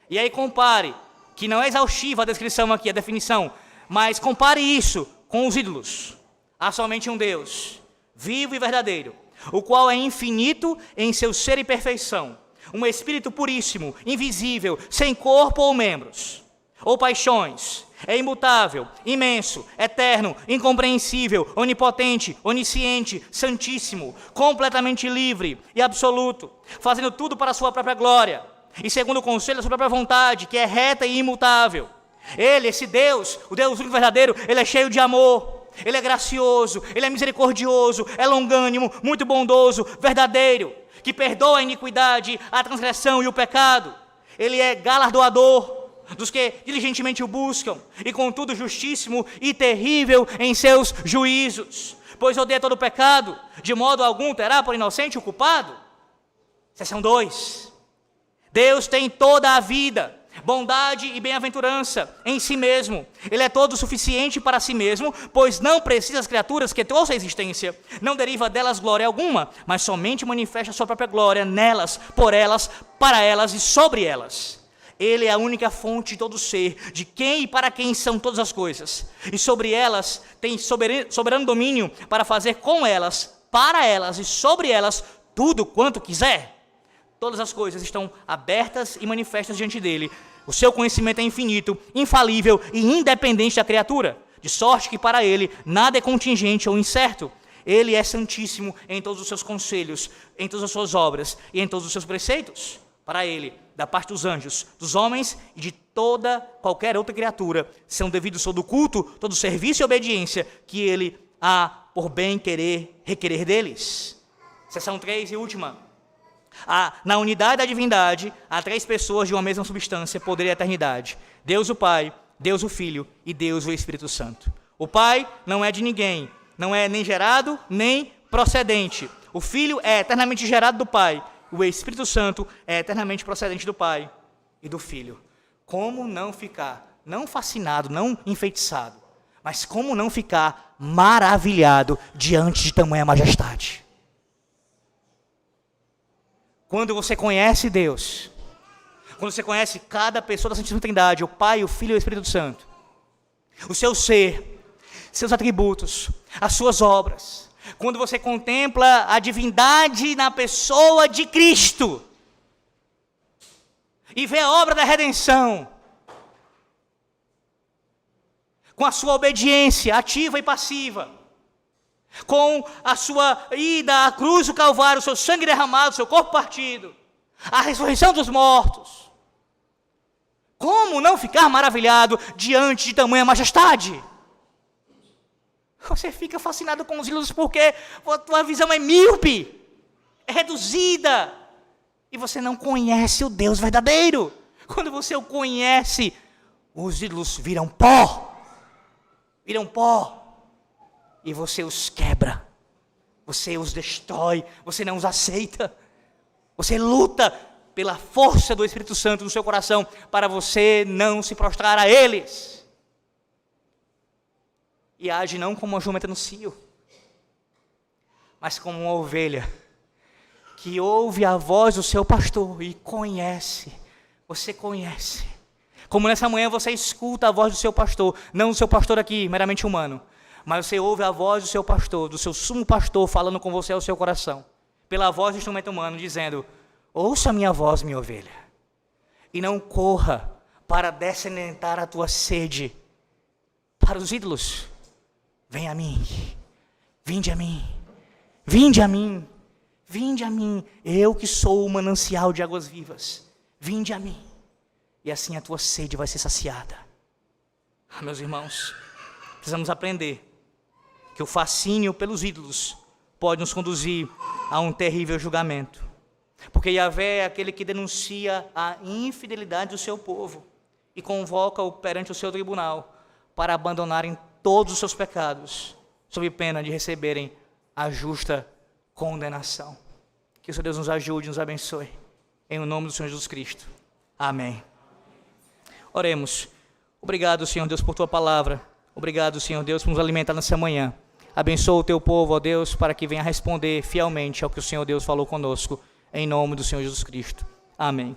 E aí compare, que não é exaustiva a descrição aqui, a definição, mas compare isso com os ídolos. Há somente um Deus, vivo e verdadeiro, o qual é infinito em seu ser e perfeição, um espírito puríssimo, invisível, sem corpo ou membros, ou paixões, é imutável, imenso, eterno, incompreensível, onipotente, onisciente, santíssimo, completamente livre e absoluto, fazendo tudo para a sua própria glória, e segundo o conselho da sua própria vontade, que é reta e imutável. Ele, esse Deus, o Deus único e verdadeiro, ele é cheio de amor, ele é gracioso, ele é misericordioso, é longânimo, muito bondoso, verdadeiro, que perdoa a iniquidade, a transgressão e o pecado. Ele é galardoador dos que diligentemente o buscam, e contudo justíssimo e terrível em seus juízos, pois odeia todo o pecado, de modo algum terá por inocente o culpado. Seção 2. Deus tem toda a vida, bondade e bem-aventurança em si mesmo. Ele é todo suficiente para si mesmo, pois não precisa das criaturas que trouxe a existência. Não deriva delas glória alguma, mas somente manifesta a sua própria glória nelas, por elas, para elas e sobre elas. Ele é a única fonte de todo ser, de quem e para quem são todas as coisas. E sobre elas tem soberano domínio para fazer com elas, para elas e sobre elas tudo quanto quiser. Todas as coisas estão abertas e manifestas diante dele. O seu conhecimento é infinito, infalível e independente da criatura, de sorte que para ele nada é contingente ou incerto. Ele é santíssimo em todos os seus conselhos, em todas as suas obras e em todos os seus preceitos. Para ele, da parte dos anjos, dos homens e de toda qualquer outra criatura, são devidos todo o culto, todo o serviço e obediência que ele há por bem querer requerer deles. Seção 3 e última. Na unidade da divindade, há 3 pessoas de uma mesma substância, poder e eternidade. Deus o Pai, Deus o Filho e Deus o Espírito Santo. O Pai não é de ninguém, não é nem gerado, nem procedente. O Filho é eternamente gerado do Pai. O Espírito Santo é eternamente procedente do Pai e do Filho. Como não ficar, não fascinado, não enfeitiçado, mas como não ficar maravilhado diante de tamanha majestade? Quando você conhece Deus, quando você conhece cada pessoa da Santíssima Trindade, o Pai, o Filho e o Espírito Santo, o seu ser, seus atributos, as suas obras, quando você contempla a divindade na pessoa de Cristo e vê a obra da redenção, com a sua obediência ativa e passiva, com a sua ida à cruz do Calvário, o seu sangue derramado, o seu corpo partido, a ressurreição dos mortos, como não ficar maravilhado diante de tamanha majestade? Você fica fascinado com os ídolos porque a tua visão é míope, é reduzida, e você não conhece o Deus verdadeiro. Quando você o conhece, os ídolos viram pó, e você os quebra, você os destrói, você não os aceita, você luta pela força do Espírito Santo no seu coração para você não se prostrar a eles. E age não como uma jumenta no cio, mas como uma ovelha que ouve a voz do seu pastor e conhece. Você conhece. Como nessa manhã você escuta a voz do seu pastor, não do seu pastor aqui, meramente humano, mas você ouve a voz do seu pastor, do seu sumo pastor, falando com você ao seu coração, pela voz do instrumento humano, dizendo: ouça a minha voz, minha ovelha, e não corra para descedentar a tua sede para os ídolos. Vem a mim, vinde a mim, vinde a mim, vinde a mim, eu que sou o manancial de águas vivas, vinde a mim, e assim a tua sede vai ser saciada. Meus irmãos, precisamos aprender que o fascínio pelos ídolos pode nos conduzir a um terrível julgamento, porque Yahvé é aquele que denuncia a infidelidade do seu povo e convoca-o perante o seu tribunal para abandonarem todos os seus pecados, sob pena de receberem a justa condenação. Que o Senhor Deus nos ajude e nos abençoe, em nome do Senhor Jesus Cristo. Amém. Oremos. Obrigado, Senhor Deus, por tua palavra. Obrigado, Senhor Deus, por nos alimentar nessa manhã. Abençoa o teu povo, ó Deus, para que venha responder fielmente ao que o Senhor Deus falou conosco, em nome do Senhor Jesus Cristo. Amém.